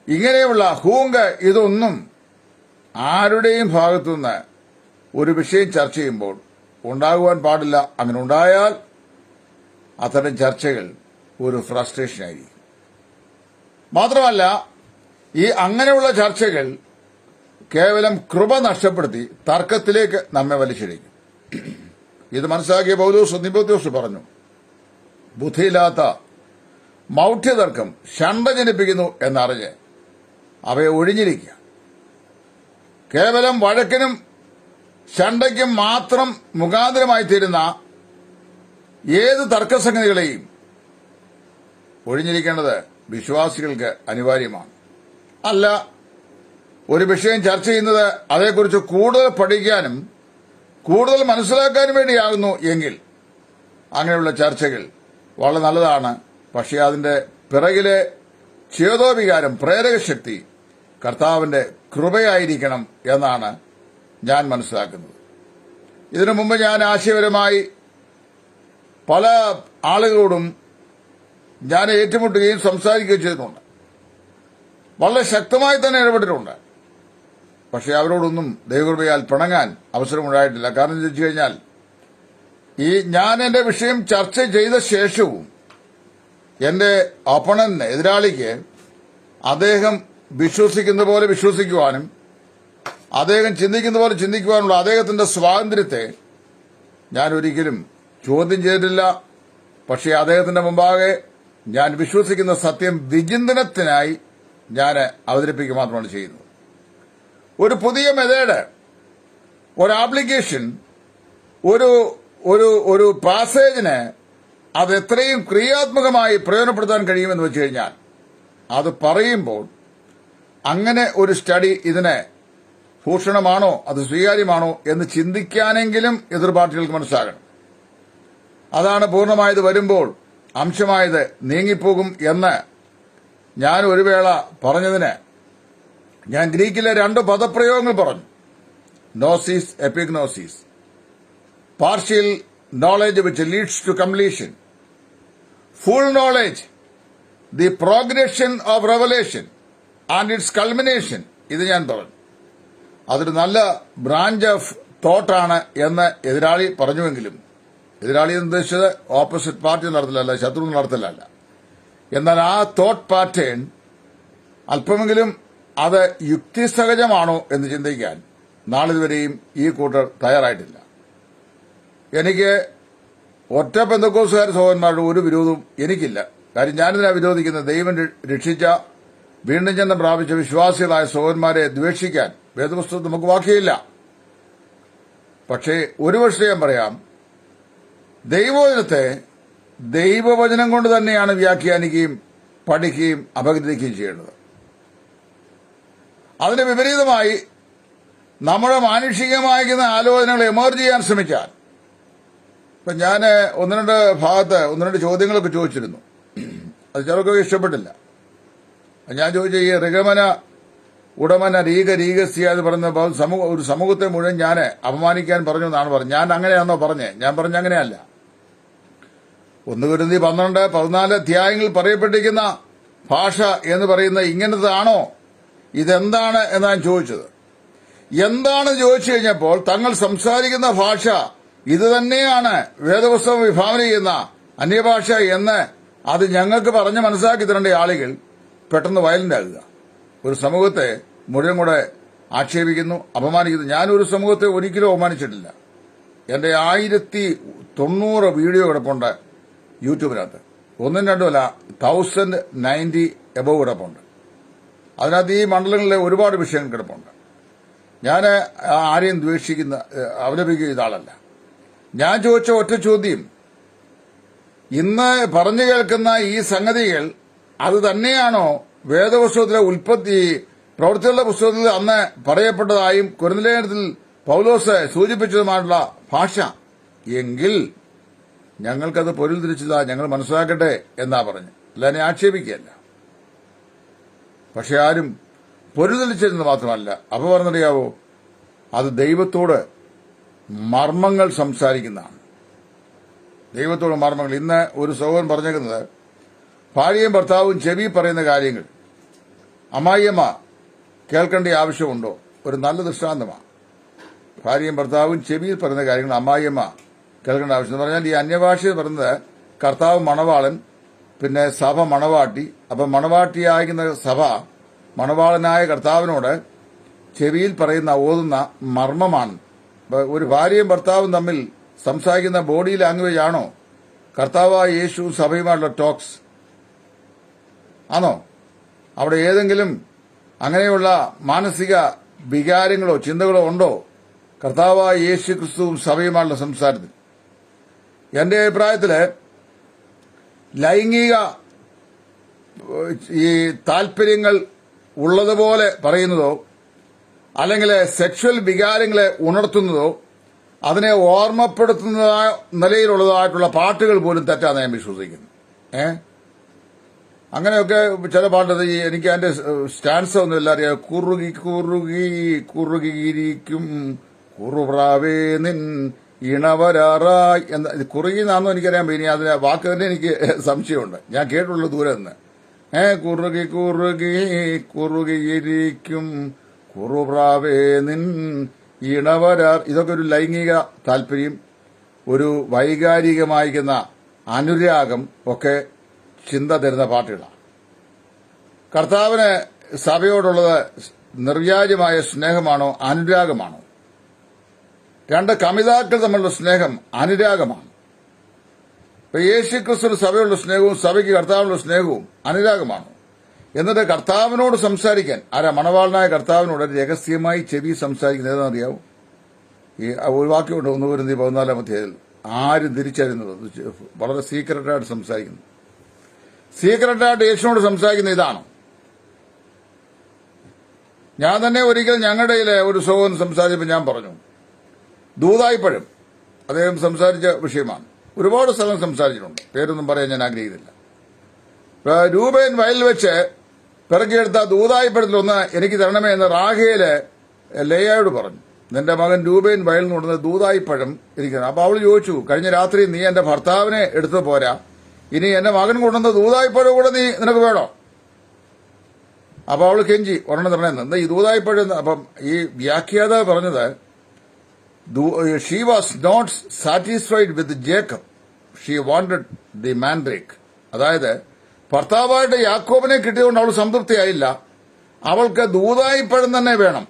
ഇങ്ങനെയുള്ള ഹൂങ്ക്, ഇതൊന്നും ആരുടെയും ഭാഗത്തുനിന്ന് ഒരു വിഷയം ചർച്ച ചെയ്യുമ്പോൾ ഉണ്ടാകുവാൻ പാടില്ല. അങ്ങനെ ഉണ്ടായാൽ അത്തരം ചർച്ചകൾ ഒരു ഫ്രസ്ട്രേഷനായിരിക്കും. മാത്രമല്ല, ഈ അങ്ങനെയുള്ള ചർച്ചകൾ കേവലം കൃപ നഷ്ടപ്പെടുത്തി തർക്കത്തിലേക്ക് നമ്മെ വലിച്ചിടിക്കും. ഇത് മനസ്സിലാക്കിയ പൗലോസ് തിമോഥെയോസ് പറഞ്ഞു, ബുദ്ധിയില്ലാത്ത മൗഢ്യതർക്കം ഷണ്ട ജനിപ്പിക്കുന്നു എന്നറിഞ്ഞ് അവയെ ഒഴിഞ്ഞിരിക്കുക. കേവലം വഴക്കിനും ഷണ്ടയ്ക്കും മാത്രം മുഖാന്തരമായി തീരുന്ന ഏത് തർക്കസംഗതികളെയും ഒഴിഞ്ഞിരിക്കേണ്ടത് വിശ്വാസികൾക്ക് അനിവാര്യമാണ്. അല്ല, ഒരു വിഷയം ചർച്ച ചെയ്യുന്നത് അതേക്കുറിച്ച് കൂടുതൽ പഠിക്കാനും കൂടുതൽ മനസ്സിലാക്കാനും വേണ്ടിയാകുന്നു എങ്കിൽ അങ്ങനെയുള്ള ചർച്ചകൾ വളരെ നല്ലതാണ്. പക്ഷേ അതിന്റെ പിറകിലെ ചേതോവികാരം, പ്രേരകശക്തി കർത്താവിന്റെ കൃപയായിരിക്കണം എന്നാണ് ഞാൻ മനസ്സിലാക്കുന്നത്. ഇതിനു മുമ്പ് ഞാൻ ആശയപരമായി പല ആളുകളോടും ഞാൻ ഏറ്റുമുട്ടുകയും സംസാരിക്കുകയും ചെയ്തിട്ടുണ്ട്. വളരെ ശക്തമായി തന്നെ ഇടപെട്ടിട്ടുണ്ട്. പക്ഷെ അവരോടൊന്നും ദൈവകൃപയാൽ പിണങ്ങാൻ അവസരമുണ്ടായിട്ടില്ല. കാരണം എന്ന് വെച്ച് കഴിഞ്ഞാൽ ഞാൻ എന്റെ വിഷയം ചർച്ച ചെയ്ത ശേഷവും എന്റെ ഒപ്പണന്റ് എതിരാളിക്ക് അദ്ദേഹം വിശ്വസിക്കുന്ന പോലെ വിശ്വസിക്കുവാനും അദ്ദേഹം ചിന്തിക്കുന്ന പോലെ ചിന്തിക്കുവാനുള്ള അദ്ദേഹത്തിന്റെ സ്വാതന്ത്ര്യത്തെ ഞാൻ ഒരിക്കലും ചോദ്യം ചെയ്തിട്ടില്ല. പക്ഷേ അദ്ദേഹത്തിന്റെ മുമ്പാകെ ഞാൻ വിശ്വസിക്കുന്ന സത്യം വിചിന്തനത്തിനായി ഞാൻ അവതരിപ്പിക്കുക മാത്രമാണ് ചെയ്യുന്നത്. ഒരു പുതിയ മെത്തേഡ്, ഒരു ആപ്ലിക്കേഷൻ, ഒരു പാസേജിന് അത് എത്രയും ക്രിയാത്മകമായി പ്രയോജനപ്പെടുത്താൻ കഴിയുമെന്ന് വെച്ച് കഴിഞ്ഞാൽ അത് പറയുമ്പോൾ അങ്ങനെ ഒരു സ്റ്റഡി ഇതിനെ ഭൂഷണമാണോ അത് സ്വീകാര്യമാണോ എന്ന് ചിന്തിക്കാനെങ്കിലും എതിർ പാർട്ടികൾക്ക് മനസ്സിലാകണം. അതാണ് പൂർണ്ണമായത് വരുമ്പോൾ അംശമായത് നീങ്ങിപ്പോകും എന്ന് ഞാൻ ഒരു വേള പറഞ്ഞതിന് ഞാൻ ഗ്രീക്കിലെ 2 പദപ്രയോഗങ്ങൾ പറഞ്ഞു. Gnosis, epignosis. Partial knowledge which leads to completion, full knowledge, the progression of revelation and its culmination. ഇത് ഞാൻ പറഞ്ഞു. അതൊരു നല്ല ബ്രാഞ്ച് ഓഫ് തോട്ടാണ് എന്ന് എതിരാളി പറഞ്ഞുവെങ്കിലും എതിരാളി ഉദ്ദേശിച്ചത് ഓപ്പോസിറ്റ് പാർട്ടി നടത്തലല്ല, ശത്രു നടത്തലല്ല. എന്നാൽ ആ തോട്ട് പാറ്റേൺ അല്പമെങ്കിലും അത് യുക്തിസഹജമാണോ എന്ന് ചിന്തിക്കാൻ നാളിതുവരെയും ഈ കൂട്ടർ തയ്യാറായിട്ടില്ല. എനിക്ക് ഒറ്റ പെന്തക്കോസ്തുകാർ സഹോദരന്മാരുടെ ഒരു വിരോധവും എനിക്കില്ല. കാര്യം ഞാനിതിനാ വിരോധിക്കുന്നത് ദൈവം രക്ഷിച്ച വീണ്ടും ജന്മം പ്രാപിച്ച വിശ്വാസികളായ സഹോദരന്മാരെ ദ്വേഷിക്കാൻ വേദപുസ്തകത്തിൽ നമുക്ക് വാക്കിയില്ല. പക്ഷേ ഒരു പക്ഷേ ഞാൻ പറയാം, ദൈവവചനത്തെ ദൈവവചനം കൊണ്ട് തന്നെയാണ് വ്യാഖ്യാനിക്കുകയും പഠിക്കുകയും അപഗ്രഥിക്കുകയും ചെയ്യേണ്ടത്. അതിന് വിപരീതമായി നമ്മുടെ മാനുഷികമായിരിക്കുന്ന ആലോചനകൾ എമർജ് ചെയ്യാൻ ശ്രമിച്ചാൽ, ഇപ്പൊ ഞാൻ ഒന്ന് രണ്ട് ചോദ്യങ്ങളൊക്കെ ചോദിച്ചിരുന്നു. അത് ചിലർക്കൊക്കെ ഇഷ്ടപ്പെട്ടില്ല. ഞാൻ ചോദിച്ച ഈ ഋഗമന ഉടമന രീഗസ്യ എന്ന് പറയുന്ന ഒരു സമൂഹത്തെ മുഴുവൻ ഞാൻ അപമാനിക്കാൻ പറഞ്ഞു എന്നാണ് പറഞ്ഞത്. ഞാൻ അങ്ങനെയാണോ പറഞ്ഞേ? ഞാൻ പറഞ്ഞ അങ്ങനെയല്ല. 1 കൊരിന്ത്യർ 12-14 അധ്യായങ്ങളിൽ പറയപ്പെട്ടിരിക്കുന്ന ഭാഷ എന്ന് പറയുന്ന ഇങ്ങനത്താണോ? ഇതെന്താണ് എന്നാണ് ചോദിച്ചത്. എന്താണെന്ന് ചോദിച്ചു കഴിഞ്ഞപ്പോൾ തങ്ങൾ സംസാരിക്കുന്ന ഭാഷ ഇത് തന്നെയാണ് വേദപുസ്തകം വിഭാവന ചെയ്യുന്ന അന്യഭാഷ എന്ന് അത് ഞങ്ങൾക്ക് പറഞ്ഞ് മനസ്സിലാക്കി തരേണ്ട ആളുകൾ പെട്ടെന്ന് വയലന്റ് ആകുക, ഒരു സമൂഹത്തെ മുഴുവൻ കൂടെ ആക്ഷേപിക്കുന്നു, അപമാനിക്കുന്നു. ഞാനൊരു സമൂഹത്തെ ഒരിക്കലും അപമാനിച്ചിട്ടില്ല. എന്റെ 1090 വീഡിയോ കിടപ്പുണ്ട് യൂട്യൂബിനകത്ത്. 1 2 അല്ല, 1090 എബവ് കിടപ്പുണ്ട്. അതിനകത്ത് ഈ മണ്ഡലങ്ങളിലെ ഒരുപാട് വിഷയങ്ങൾ കിടപ്പുണ്ട്. ഞാൻ ആരെയും അപലപിക്കുന്ന ഇതാളല്ല. ഞാൻ ചോദിച്ച ഒറ്റ ചോദ്യം, ഇന്ന് പറഞ്ഞു കേൾക്കുന്ന ഈ സംഗതികൾ അത് തന്നെയാണോ വേദപുസ്തകത്തിലെ ഉൽപ്പത്തി പ്രവൃത്തികളുടെ പുസ്തകത്തിൽ അന്ന് പറയപ്പെട്ടതായും കൊരിന്ത്യലേഖനത്തിൽ പൗലോസ് സൂചിപ്പിച്ചതുമായിട്ടുള്ള ഭാഷ എങ്കിൽ ഞങ്ങൾക്കത് പൊരുൾ തിരിച്ചതാ, ഞങ്ങൾ മനസ്സിലാക്കട്ടെ എന്നാ പറഞ്ഞു. അല്ല, എന്നെ ആക്ഷേപിക്കുകയല്ല. പക്ഷെ ആരും പൊരുൾ തിരിച്ചെന്ന് മാത്രമല്ല, അപ്പൊ പറഞ്ഞറിയാവോ, അത് ദൈവത്തോട് മർമ്മങ്ങൾ സംസാരിക്കുന്നതാണ്. ദൈവത്തോട് മർമ്മങ്ങൾ. ഇന്ന് ഒരു സഹോദരൻ പറഞ്ഞേക്കുന്നത് ഭാര്യയും ഭർത്താവും ചെവി പറയുന്ന കാര്യങ്ങൾ അമ്മായിയമ്മ കേൾക്കേണ്ട ആവശ്യമുണ്ടോ? ഒരു നല്ല ദൃഷ്ടാന്തമാണ്. ഭാര്യയും ഭർത്താവും ചെവിയിൽ പറയുന്ന കാര്യങ്ങൾ അമ്മായിയമ്മ കേൾക്കേണ്ട ആവശ്യം എന്ന് പറഞ്ഞാൽ, ഈ അന്യഭാഷയിൽ പറയുന്നത് കർത്താവ് മണവാളൻ, പിന്നെ സഭ മണവാട്ടി. അപ്പം മണവാട്ടിയായിരിക്കുന്ന സഭ മണവാളനായ കർത്താവിനോട് ചെവിയിൽ പറയുന്ന ഓതുന്ന മർമ്മമാണ്. ഒരു ഭാര്യയും ഭർത്താവും തമ്മിൽ സംസാരിക്കുന്ന ബോഡി ലാംഗ്വേജ് ആണോ കർത്താവായ യേശു സഭയുമായിട്ടുള്ള ടോക്സ് ആണോ? അവിടെ ഏതെങ്കിലും അങ്ങനെയുള്ള മാനസിക വികാരങ്ങളോ ചിന്തകളോ ഉണ്ടോ കർത്താവായ യേശു ക്രിസ്തുവും സഭയുമായിട്ടുള്ള സംസാരത്തിൽ? എന്റെ അഭിപ്രായത്തില് ലൈംഗിക ഈ താല്പര്യങ്ങൾ ഉള്ളതുപോലെ പറയുന്നതോ അല്ലെങ്കിൽ സെക്ഷൽ വികാരങ്ങളെ ഉണർത്തുന്നതോ അതിനെ ഓർമ്മപ്പെടുത്തുന്ന നിലയിലുള്ളതായിട്ടുള്ള പാട്ടുകൾ പോലും തെറ്റാന്ന് ഞാൻ വിശ്വസിക്കുന്നു. അങ്ങനെയൊക്കെ ചില പാട്ട് എനിക്ക് അതിന്റെ സ്റ്റാൻസ് ഒന്നും ഇല്ല അറിയാം. കുറുകി കുറുകി കുറുകിയിരിക്കും കുറുപ്രാവേ നിൻ ഇണവരാറായി എന്ന കുറുകിന്നാണെന്നോ എനിക്കറിയാൻ ഇനി അതിന്റെ വാക്ക് തന്നെ എനിക്ക് സംശയമുണ്ട്. ഞാൻ കേട്ടുള്ള ദൂരെ നിന്ന് കുറുകി കുറുകി കുറുകിയിരിക്കും കുറുപ്രാവേ നിൻ ഇണവരാർ. ഇതൊക്കെ ഒരു ലൈംഗിക താല്പര്യം, ഒരു വൈകാരികമായിരിക്കുന്ന അനുരാഗം ഒക്കെ ചിന്ത തരുന്ന പാട്ടുകളാണ്. കർത്താവിന് സഭയോടുള്ളത് നിർവ്യാജമായ സ്നേഹമാണോ അനുരാഗമാണോ? 2 കമിതാക്കൾ തമ്മിലുള്ള സ്നേഹം അനുരാഗമാണ്. ഇപ്പൊ യേശു ക്രിസ്തു സഭയുള്ള സ്നേഹവും സഭയ്ക്ക് കർത്താവിനുള്ള സ്നേഹവും അനുരാഗമാണ്. എന്നിട്ട് കർത്താവിനോട് സംസാരിക്കാൻ മണവാളനായ കർത്താവിനോട് രഹസ്യമായി ചെവി സംസാരിക്കുന്നത് ഏതാണെന്നറിയാവും? ഈ ഒരു വാക്യമുണ്ട് 1 കൊരിന്ത്യർ 14 ആരും തിരിച്ചറിയുന്നത് വളരെ സീക്രട്ടായിട്ട് സംസാരിക്കുന്നു. സീക്രട്ടായിട്ട് യേശുവിനോട് സംസാരിക്കുന്ന ഇതാണ്. ഞാൻ തന്നെ ഒരിക്കൽ ഞങ്ങളുടെ ഒരു സഹോദരൻ സംസാരിച്ചപ്പോൾ ഞാൻ പറഞ്ഞു, ദൂതായിപ്പഴം അദ്ദേഹം സംസാരിച്ച വിഷയമാണ്. ഒരുപാട് സ്ഥലം സംസാരിച്ചിട്ടുണ്ട്, പേരൊന്നും പറയാൻ ഞാൻ ആഗ്രഹിക്കുന്നില്ല. രൂപേൻ വയലിൽ വെച്ച് പിറക്കിയെടുത്ത ദൂതായിപ്പഴത്തിലൊന്ന് എനിക്ക് തരണമേ എന്ന് റാഹേല് ലേയായോട് പറഞ്ഞു. നിന്റെ മകൻ രൂപേൻ വയലിൽ നിന്ന് കൊണ്ടുവന്ന ദൂതായിപ്പഴം ഇരിക്കുന്നത്. അപ്പൊ അവൾ ചോദിച്ചു, കഴിഞ്ഞ രാത്രി നീ എന്റെ ഭർത്താവിനെ എടുത്തു പോരാ, ഇനി എന്റെ മകൻ കൊണ്ടുവന്ന ദൂതായിപ്പഴം കൂടെ നിനക്ക് വേണോ? അപ്പൊ അവൾ കെഞ്ചി, ഒരെണ്ണം തരണേന്ന്. എന്താ ഈ ദൂതായിപ്പഴം? അപ്പം ഈ വ്യാഖ്യാതാവ് പറഞ്ഞത്, she was not satisfied with Jacob, she wanted the mandrake. അതായത് ഭർത്താവായിട്ട് യാക്കോബിനെ കിട്ടിയതുകൊണ്ട് അവൾ സംതൃപ്തിയായില്ല, അവൾക്ക് ദൂതായിപ്പഴം തന്നെ വേണം.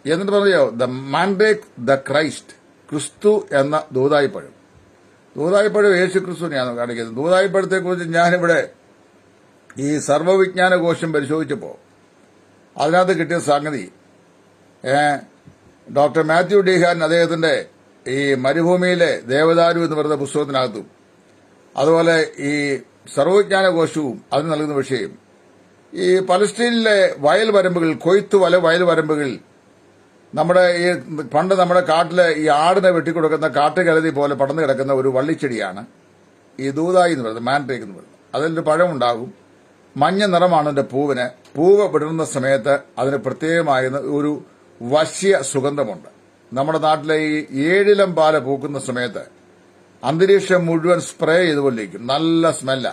എന്നിട്ട് പറയോ, ദ മാൻഡ്രേക്ക് ദ ക്രൈസ്റ്റ്, ക്രിസ്തു എന്ന ദൂതായിപ്പഴം. ദൂതായിപ്പഴം യേശു ക്രിസ്തുവിനെയാണ് കാണിക്കുന്നത്. ദൂതായിപ്പഴത്തെക്കുറിച്ച് ഞാനിവിടെ ഈ സർവ്വവിജ്ഞാന കോശം പരിശോധിച്ചപ്പോൾ അതിനകത്ത് കിട്ടിയ സംഗതി, ഡോക്ടർ മാത്യു ഡിഹാൻ അദ്ദേഹത്തിന്റെ ഈ മരുഭൂമിയിലെ ദേവദാരു എന്ന് പറയുന്ന പുസ്തകത്തിനകത്തും അതുപോലെ ഈ സർവ്വവിജ്ഞാന കോശവും അതിന് നൽകുന്ന വിഷയം, ഈ പലസ്തീനിലെ വയൽ വരമ്പുകൾ, കൊയ്ത്തു വയൽ വരമ്പുകളിൽ നമ്മുടെ ഈ പണ്ട് നമ്മുടെ കാട്ടില് ഈ ആടിനെ വെട്ടിക്കൊടുക്കുന്ന കാട്ടുകലതി പോലെ പടർന്നു കിടക്കുന്ന ഒരു വള്ളിച്ചെടിയാണ് ഈ ദൂതായി എന്ന് പറയുന്നത്, മാൻഡ്രേക്ക് എന്ന് പറയുന്നത്. അതിലൊരു പഴമുണ്ടാകും, മഞ്ഞ നിറമാണ് അതിന്റെ പൂവിന്. പൂവ് വിടരുന്ന സമയത്ത് അതിന് പ്രത്യേകമായ ഒരു വശ്യ സുഗന്ധമുണ്ട്. നമ്മുടെ നാട്ടിലെ ഈ ഏഴിലം പാല പൂക്കുന്ന സമയത്ത് അന്തരീക്ഷം മുഴുവൻ സ്പ്രേ ചെയ്തുകൊണ്ടിരിക്കും, നല്ല സ്മെല്ല.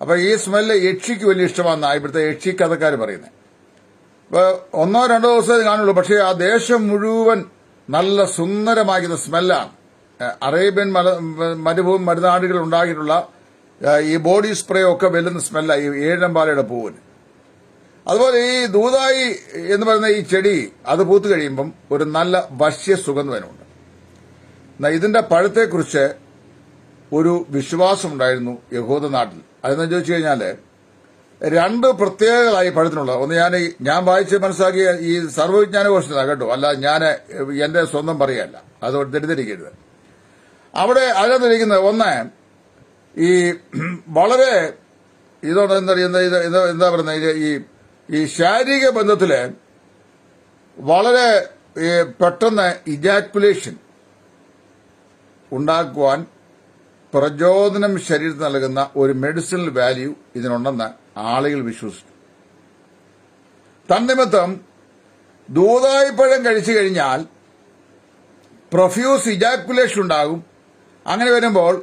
അപ്പൊ ഈ സ്മെല്ല് യക്ഷിക്ക് വലിയ ഇഷ്ടമാണെന്നാണ് ഇവിടുത്തെ യക്ഷി കഥക്കാർ പറയുന്നത്. ഇപ്പൊ 1-2 ദിവസമേ കാണുള്ളൂ, പക്ഷേ ആ ദേശം മുഴുവൻ നല്ല സുന്ദരമാക്കുന്ന സ്മെല്ലാണ്. അറേബ്യൻ മരുഭൂമി മരുനാടുകളിൽ ഉണ്ടാക്കിയിട്ടുള്ള ഈ ബോഡി സ്പ്രേ ഒക്കെ വെല്ലുന്ന സ്മെല്ല ഈ ഏഴംപാലയുടെ പൂവിന്. അതുപോലെ ഈ ദൂതായി എന്ന് പറയുന്ന ഈ ചെടി അത് പൂത്തു കഴിയുമ്പം ഒരു നല്ല വശ്യ സുഗന്ധനുണ്ട്. ഇതിന്റെ പഴത്തെക്കുറിച്ച് ഒരു വിശ്വാസമുണ്ടായിരുന്നു യഹൂദ നാട്ടിൽ. അതെന്ന് ചോദിച്ചു കഴിഞ്ഞാല് 2 പ്രത്യേകതകളായി പഴത്തിനുള്ളത്. ഒന്ന് ഞാൻ വായിച്ച് മനസ്സിലാക്കിയ ഈ സർവ്വവിജ്ഞാന കോശത്തിലാണ് കേട്ടോ, അല്ല ഞാൻ എന്റെ സ്വന്തം പറയല്ല, അതുകൊണ്ട് തെറ്റിദ്ധരിക്കരുത്. അവിടെ അതിനകത്തിരിക്കുന്നത് ഒന്ന്, ഈ വളരെ ഇതോടെ എന്താ പറയുന്നത്, ഈ ശാരീരിക ബന്ധത്തില് വളരെ പെട്ടെന്ന് ഇജാക്കുലേഷൻ ഉണ്ടാക്കുവാൻ പ്രചോദനം ശരീരത്തിന് നൽകുന്ന ഒരു മെഡിസിനൽ വാല്യൂ ഇതിനുണ്ടെന്ന് ആളുകൾ വിശ്വസിച്ചു. തന്നിമിത്തം ദൂതായിപ്പഴം കഴിച്ചു കഴിഞ്ഞാൽ പ്രൊഫ്യൂസ് ഇജാക്കുലേഷൻ ഉണ്ടാകും. അങ്ങനെ വരുമ്പോൾ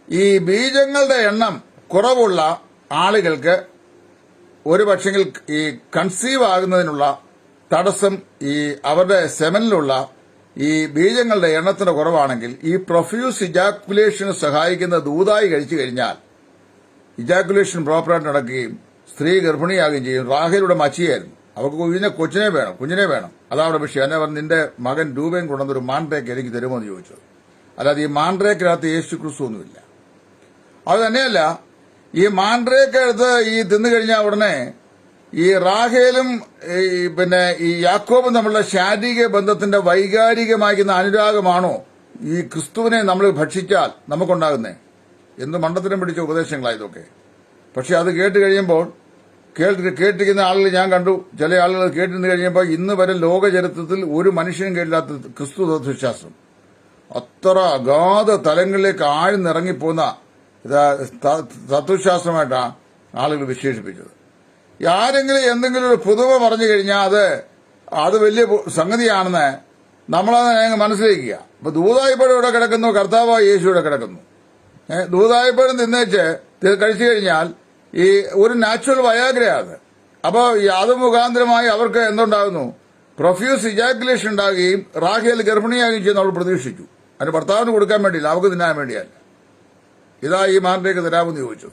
ഈ ബീജങ്ങളുടെ എണ്ണം കുറവുള്ള ആളുകൾക്ക് ഒരു പക്ഷെങ്കിൽ ഈ കൺസീവ് ആകുന്നതിനുള്ള തടസ്സം ഈ അവരുടെ സെമനിലുള്ള ഈ ബീജങ്ങളുടെ എണ്ണത്തിന്റെ കുറവാണെങ്കിൽ ഈ പ്രൊഫ്യൂസ് ഇജാക്കുലേഷന് സഹായിക്കുന്ന ദൂതായി കഴിച്ചു കഴിഞ്ഞാൽ ഇജാക്കുലേഷൻ പ്രോപ്പറായിട്ട് നടക്കുകയും സ്ത്രീ ഗർഭിണിയാകുകയും ചെയ്യും. റാഹേലുള്ള മച്ചിയായിരുന്നു, അവർക്ക് കുഞ്ഞിനെ വേണം. അതാണ് വിഷയം. എന്നെ പറഞ്ഞു, നിന്റെ മകൻ രൂപയും കൊണ്ടുവന്നൊരു മാൻഡ്രേക്ക് എനിക്ക് തരുമോ എന്ന് ചോദിച്ചത്. അല്ലാതെ ഈ മാൻഡ്രേക്കിനകത്ത് യേശു ക്രിസ്തു ഒന്നുമില്ല. അത് തന്നെയല്ല, ഈ മാൻഡ്രേക്ക് എടുത്ത് ഈ തിന്നു കഴിഞ്ഞാൽ ഉടനെ ഈ റാഹേലും പിന്നെ ഈ യാക്കോബും തമ്മിലുള്ള ശാരീരിക ബന്ധത്തിന്റെ വൈകാരികമായിരിക്കുന്ന അനുരാഗമാണോ ഈ ക്രിസ്തുവിനെ നമ്മൾ ഭക്ഷിച്ചാൽ നമുക്കുണ്ടാകുന്നേ? എന്ത് മണ്ടത്തിനും പിടിച്ച ഉപദേശങ്ങളായതൊക്കെ. പക്ഷെ അത് കേട്ട് കഴിയുമ്പോൾ കേട്ടിരിക്കുന്ന ആളുകൾ ഞാൻ കണ്ടു, ചില ആളുകൾ കേട്ടിരുന്ന് കഴിയുമ്പോൾ ഇന്ന് വരെ ലോക ചരിത്രത്തിൽ ഒരു മനുഷ്യനും കേട്ടില്ലാത്ത ക്രിസ്തു തത്വശാസ്ത്രം അത്ര അഗാധ തലങ്ങളിലേക്ക് ആഴ്ന്നിറങ്ങിപ്പോകുന്ന തത്വശാസ്ത്രമായിട്ടാണ് ആളുകൾ വിശേഷിപ്പിച്ചത്. ആരെങ്കിലും എന്തെങ്കിലും ഒരു പുതുമ പറഞ്ഞു കഴിഞ്ഞാൽ അത് വലിയ സംഗതിയാണെന്ന് നമ്മളത് മനസ്സിലാക്കുക. ഇപ്പൊ ദൂതായിപ്പഴം ഇവിടെ കിടക്കുന്നു, കർത്താവായ യേശു ഇവിടെ കിടക്കുന്നു. ദൂതായിപ്പഴം തിന്നേച്ച് കഴിച്ചു കഴിഞ്ഞാൽ ഈ ഒരു നാച്ചുറൽ വയാഗ്രയാണ്. അപ്പൊ അത് മുഖാന്തരമായി അവർക്ക് എന്തുണ്ടാകുന്നു? പ്രൊഫ്യൂസ് ഇജാക്കുലേഷൻ ഉണ്ടാകുകയും റാഹേൽ ഗർഭിണിയാകുകയും ചെയ്യുന്ന അവൾ പ്രതീക്ഷിച്ചു. അതിന് ഭർത്താവിന് കൊടുക്കാൻ വേണ്ടിയില്ല, അവർക്ക് തിന്നാൻ വേണ്ടിയല്ല. ഇതാ ഈ മാൻഡ്രേക്ക് തരാമെന്ന് ചോദിച്ചു.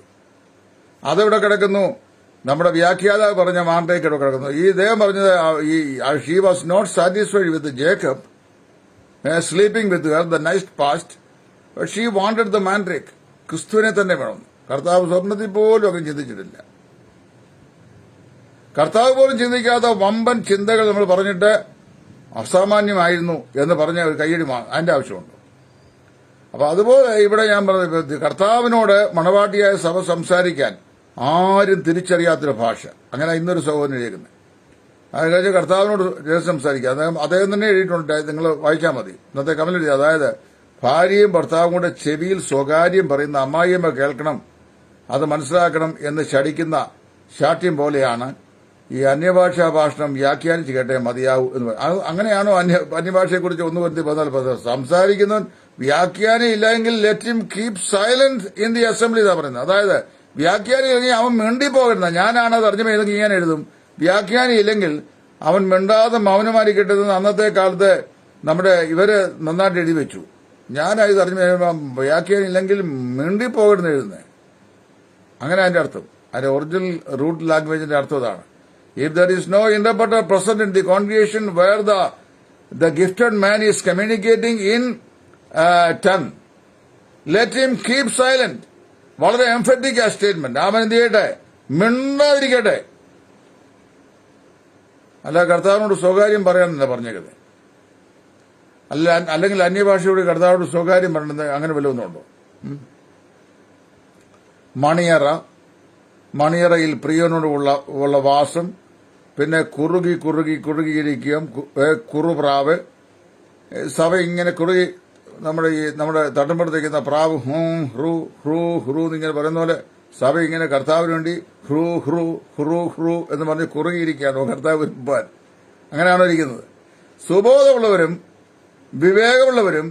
അതെവിടെ കിടക്കുന്നു? നമ്മുടെ വ്യാഖ്യാതാവ് പറഞ്ഞ മാൻഡ്രേക്ക് ഇവിടെ കിടക്കുന്നു. ഈ ഇദ്ദേഹം പറഞ്ഞത് she was not satisfied with Jacob sleeping with her the night past, but she wanted the mandrake. ക്രിസ്തുവിനെ തന്നെ വേണം. കർത്താവ് സ്വപ്നത്തിൽ പോലും അങ്ങനെ ചിന്തിച്ചിട്ടില്ല. കർത്താവ് പോലും ചിന്തിക്കാത്ത വമ്പൻ ചിന്തകൾ നമ്മൾ പറഞ്ഞിട്ട് അസാമാന്യമായിരുന്നു എന്ന് പറഞ്ഞ ഒരു കയ്യടി അതിന്റെ ആവശ്യമുണ്ട്. അപ്പൊ അതുപോലെ ഇവിടെ ഞാൻ പറഞ്ഞത് കർത്താവിനോട് മണവാട്ടിയായ സഭ സംസാരിക്കാൻ ആരും തിരിച്ചറിയാത്തൊരു ഭാഷ. അങ്ങനെ ഇന്നൊരു സഹോദരൻ എഴുതിയിരിക്കുന്നത്. അത് കഴിഞ്ഞ് കർത്താവിനോട് സംസാരിക്കുക. അദ്ദേഹം തന്നെ എഴുതിയിട്ടുണ്ട്, നിങ്ങൾ വായിച്ചാൽ മതി. ഇന്നത്തെ കമന്റ് എഴുതി, അതായത് ഭാര്യയും ഭർത്താവും കൂടെ ചെവിയിൽ സ്വകാര്യം പറയുന്ന അമ്മായിയമ്മ കേൾക്കണം, അത് മനസ്സിലാക്കണം എന്ന് ശടിക്കുന്ന ശാഠ്യം പോലെയാണ് ഈ അന്യഭാഷാ ഭാഷണം വ്യാഖ്യാനിച്ച് കേട്ടേ മതിയാവൂ എന്ന് പറയും. അങ്ങനെയാണോ അന്യഭാഷയെക്കുറിച്ച് ഒന്ന് പറഞ്ഞാൽ സംസാരിക്കുന്നവൻ വ്യാഖ്യാനം ഇല്ലെങ്കിൽ let him keep silent in the assembly എന്നാ പറയുന്നത്. അതായത് വ്യാഖ്യാനം ഇല്ലെങ്കിൽ അവൻ മിണ്ടിപ്പോകരുന്ന. ഞാനാണ് തർജ്ജമ ചെയ്തെങ്കിൽ ഞാൻ എഴുതും. വ്യാഖ്യാനം ഇല്ലെങ്കിൽ അവൻ മിണ്ടാതെ മൗനമായിരിക്കട്ടെന്ന് അന്നത്തെ കാലത്ത് ഇവര് നന്നായിട്ട് എഴുതി വെച്ചു. ഞാനത് തർജ്ജമ ചെയ്യുമ്പോൾ വ്യാഖ്യാനം ഇല്ലെങ്കിൽ മിണ്ടിപ്പോകരുന്ന് എഴുതുന്നത്. അങ്ങനെ അതിന്റെ അർത്ഥം, അതിന്റെ ഒറിജിനൽ റൂട്ട് ലാംഗ്വേജിന്റെ അർത്ഥം അതാണ്. If there is no interpreter present in the congregation where the gifted man is communicating in tongue, let him keep silent. വളരെ എംഫറ്റിക് ആ സ്റ്റേറ്റ്മെന്റ്. അവൻ എന്ത് ചെയ്യട്ടെ? മിണ്ടാതിരിക്കട്ടെ. അല്ല കർത്താവിനോട് സ്വകാര്യം പറയാനല്ല പറഞ്ഞേക്കുന്നത്. അല്ലെങ്കിൽ അന്യഭാഷയോട് കർത്താവിനോട് സ്വകാര്യം പറയണത് അങ്ങനെ വല്ലതൊന്നുണ്ടോ? മണിയറയിൽ പ്രിയനോട് ഉള്ള വാസം, പിന്നെ കുറുകിയിരിക്കുകയും കുറുപ്രാവ്, സഭ ഇങ്ങനെ കുറുകി നമ്മുടെ തട്ടുമ്പടുത്തേക്കുന്ന പ്രാവ് ഹ്രൂ എന്നിങ്ങനെ പറയുന്ന പോലെ സഭ ഇങ്ങനെ കർത്താവിന് വേണ്ടി ഹ്രൂ എന്ന് പറഞ്ഞ് കുറുകിയിരിക്കുകയാണോ കർത്താവ് വരുമ്പോൾ? അങ്ങനെയാണോ ഇരിക്കുന്നത്? സുബോധമുള്ളവരും വിവേകമുള്ളവരും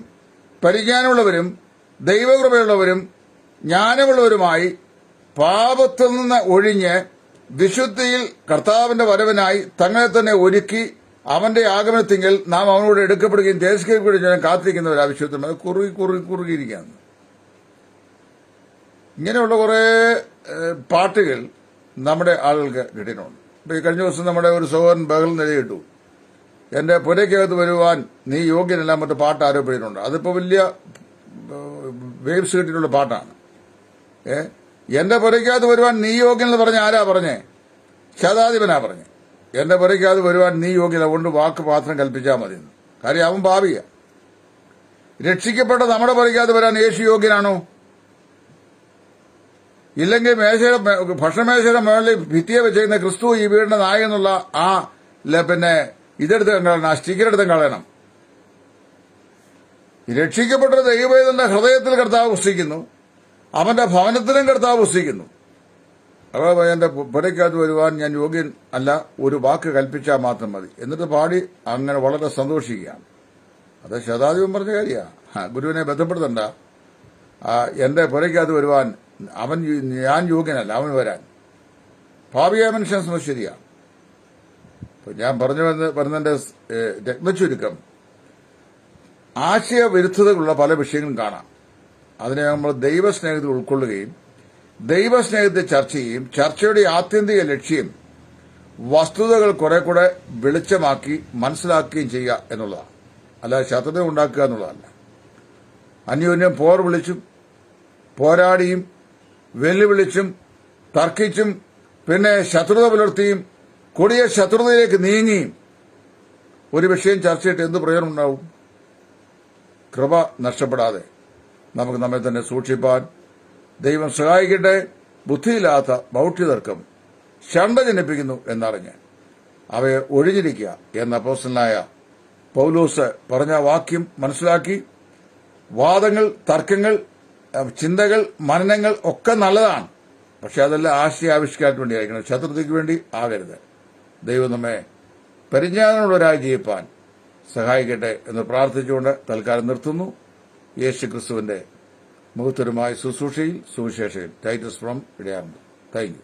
പരിജ്ഞാനമുള്ളവരും ദൈവകൃപയുള്ളവരും ജ്ഞാനമുള്ളവരുമായി പാപത്തിൽ നിന്ന് ഒഴിഞ്ഞ് വിശുദ്ധിയിൽ കർത്താവിന്റെ വരവിനായി തങ്ങളെ തന്നെ ഒരുക്കി അവന്റെ ആഗമനത്തിങ്കിൽ നാം അവനോട് എടുക്കപ്പെടുകയും തേജസ്കരിക്കുകയും ചെയ്യാൻ കാത്തിരിക്കുന്നവരാവശ്യത്തിന് കുറുകിയിരിക്കുകയാണ്. ഇങ്ങനെയുള്ള കുറെ പാട്ടുകൾ നമ്മുടെ ആളുകൾക്ക് കിട്ടിയിട്ടുണ്ട്. ഇപ്പൊ ഈ കഴിഞ്ഞ ദിവസം നമ്മുടെ ഒരു സഹോദരൻ ബഹൾ നിലയിട്ടു, എന്റെ പുരയ്ക്കകത്ത് വരുവാൻ നീ യോഗ്യനെല്ലാം മറ്റു പാട്ട് ആരോപിച്ചിട്ടുണ്ട്. അതിപ്പോ വലിയ വേവ്സ് കിട്ടിയിട്ടുള്ള പാട്ടാണ്. എന്റെ പുരയ്ക്കകത്ത് വരുവാൻ നീ യോഗ്യനെന്ന് പറഞ്ഞ ആരാ പറഞ്ഞേ? ശതാധിപനാ പറഞ്ഞേ. എന്റെ പുരയ്ക്കകത്ത് വരുവാൻ നീ യോഗ്യത കൊണ്ട് വാക്ക് പാത്രം കൽപ്പിച്ചാൽ മതി. കാര്യം അവൻ ഭാവിയ. രക്ഷിക്കപ്പെട്ട നമ്മുടെ പുരയ്ക്കകത്ത് വരാൻ യേശു യോഗ്യനാണോ? ഇല്ലെങ്കിൽ ഭക്ഷണമേശയുടെ മുകളിൽ ഭിത്തിയെ വെച്ചിരുന്ന ക്രിസ്തു ഈ വീടിന്റെ നായകനുള്ള പിന്നെ ഇതെടുത്ത് കളയണം, ആ സ്റ്റിക്കർ എടുത്ത് കളയണം. രക്ഷിക്കപ്പെട്ട ദൈവവേദന്റെ ഹൃദയത്തിൽ കർത്താവ് വസിക്കുന്നു, അവന്റെ ഭവനത്തിലും കർത്താവ് വസിക്കുന്നു. അപ്പോൾ എന്റെ പുരയ്ക്കകത്ത് വരുവാൻ ഞാൻ യോഗ്യൻ അല്ല, ഒരു വാക്ക് കൽപ്പിച്ചാൽ മാത്രം മതി. എന്നിട്ട് പാടി അങ്ങനെ വളരെ സന്തോഷിക്കുകയാണ്. അത് ശതാധിപൻ പറഞ്ഞ കാര്യമാണ്. ഗുരുവിനെ ബന്ധപ്പെടുത്തണ്ട. എന്റെ പുരയ്ക്കകത്ത് വരുവാൻ ഞാൻ യോഗ്യനല്ല, അവൻ വരാൻ. ഭാവിയായ മനുഷ്യൻ ശരിയാണ്. ഞാൻ പറഞ്ഞു വരുന്നതിന്റെ രത്നച്ചുരുക്കം, ആശയവിരുദ്ധതകളുള്ള പല വിഷയങ്ങളും കാണാം. അതിനെ നമ്മൾ ദൈവസ്നേഹത്തിൽ ഉൾക്കൊള്ളുകയും ദൈവസ്നേഹത്തെ ചർച്ച ചെയ്യും. ചർച്ചയുടെ ആത്യന്തിക ലക്ഷ്യം വസ്തുതകൾ കുറെ കൂടെ വെളിച്ചമാക്കി മനസ്സിലാക്കുകയും ചെയ്യുക എന്നുള്ളതാണ്, അല്ലാതെ ശത്രുത ഉണ്ടാക്കുക എന്നുള്ളതല്ല. അന്യോന്യം പോർ വിളിച്ചും പോരാടിയും വെല്ലുവിളിച്ചും തർക്കിച്ചും പിന്നെ ശത്രുത പുലർത്തിയും കൊടിയ ശത്രുതയിലേക്ക് നീങ്ങിയും ഒരു വിഷയം ചർച്ച ചെയ്തിട്ട് എന്ത് പ്രയോജനം ഉണ്ടാവും? കൃപ നഷ്ടപ്പെടാതെ നമുക്ക് നമ്മെ തന്നെ സൂക്ഷിപ്പാൻ ദൈവം സഹായിക്കട്ടെ. ബുദ്ധിയില്ലാത്ത ബൗദ്ധ്യതർക്കം ശണ്ട ജനിപ്പിക്കുന്നു എന്നറിഞ്ഞ് അവയെ ഒഴിഞ്ഞിരിക്കുക എന്ന അപ്പോസ്തലനായ പൗലോസ് പറഞ്ഞ വാക്യം മനസ്സിലാക്കി വാദങ്ങൾ, തർക്കങ്ങൾ, ചിന്തകൾ, മനനങ്ങൾ ഒക്കെ നല്ലതാണ്. പക്ഷെ അതെല്ലാം ആശയാവിഷ്കാരത്തിന് വേണ്ടി ആയിരിക്കണം, ശത്രുതയ്ക്ക് വേണ്ടി ആകരുത്. ദൈവം നമ്മെ പരിജ്ഞാനമുള്ളവരായി ജീവിപ്പാൻ സഹായിക്കട്ടെ എന്ന് പ്രാർത്ഥിച്ചുകൊണ്ട് തൽക്കാലം നിർത്തുന്നു. യേശുക്രിസ്തുവിന്റെ മുഖത്തരമായ ശുശ്രൂഷയിൽ സുവിശേഷയിൽ ടൈറ്റസ് ഫ്രം ഇടയാറുണ്ട്. Thank U.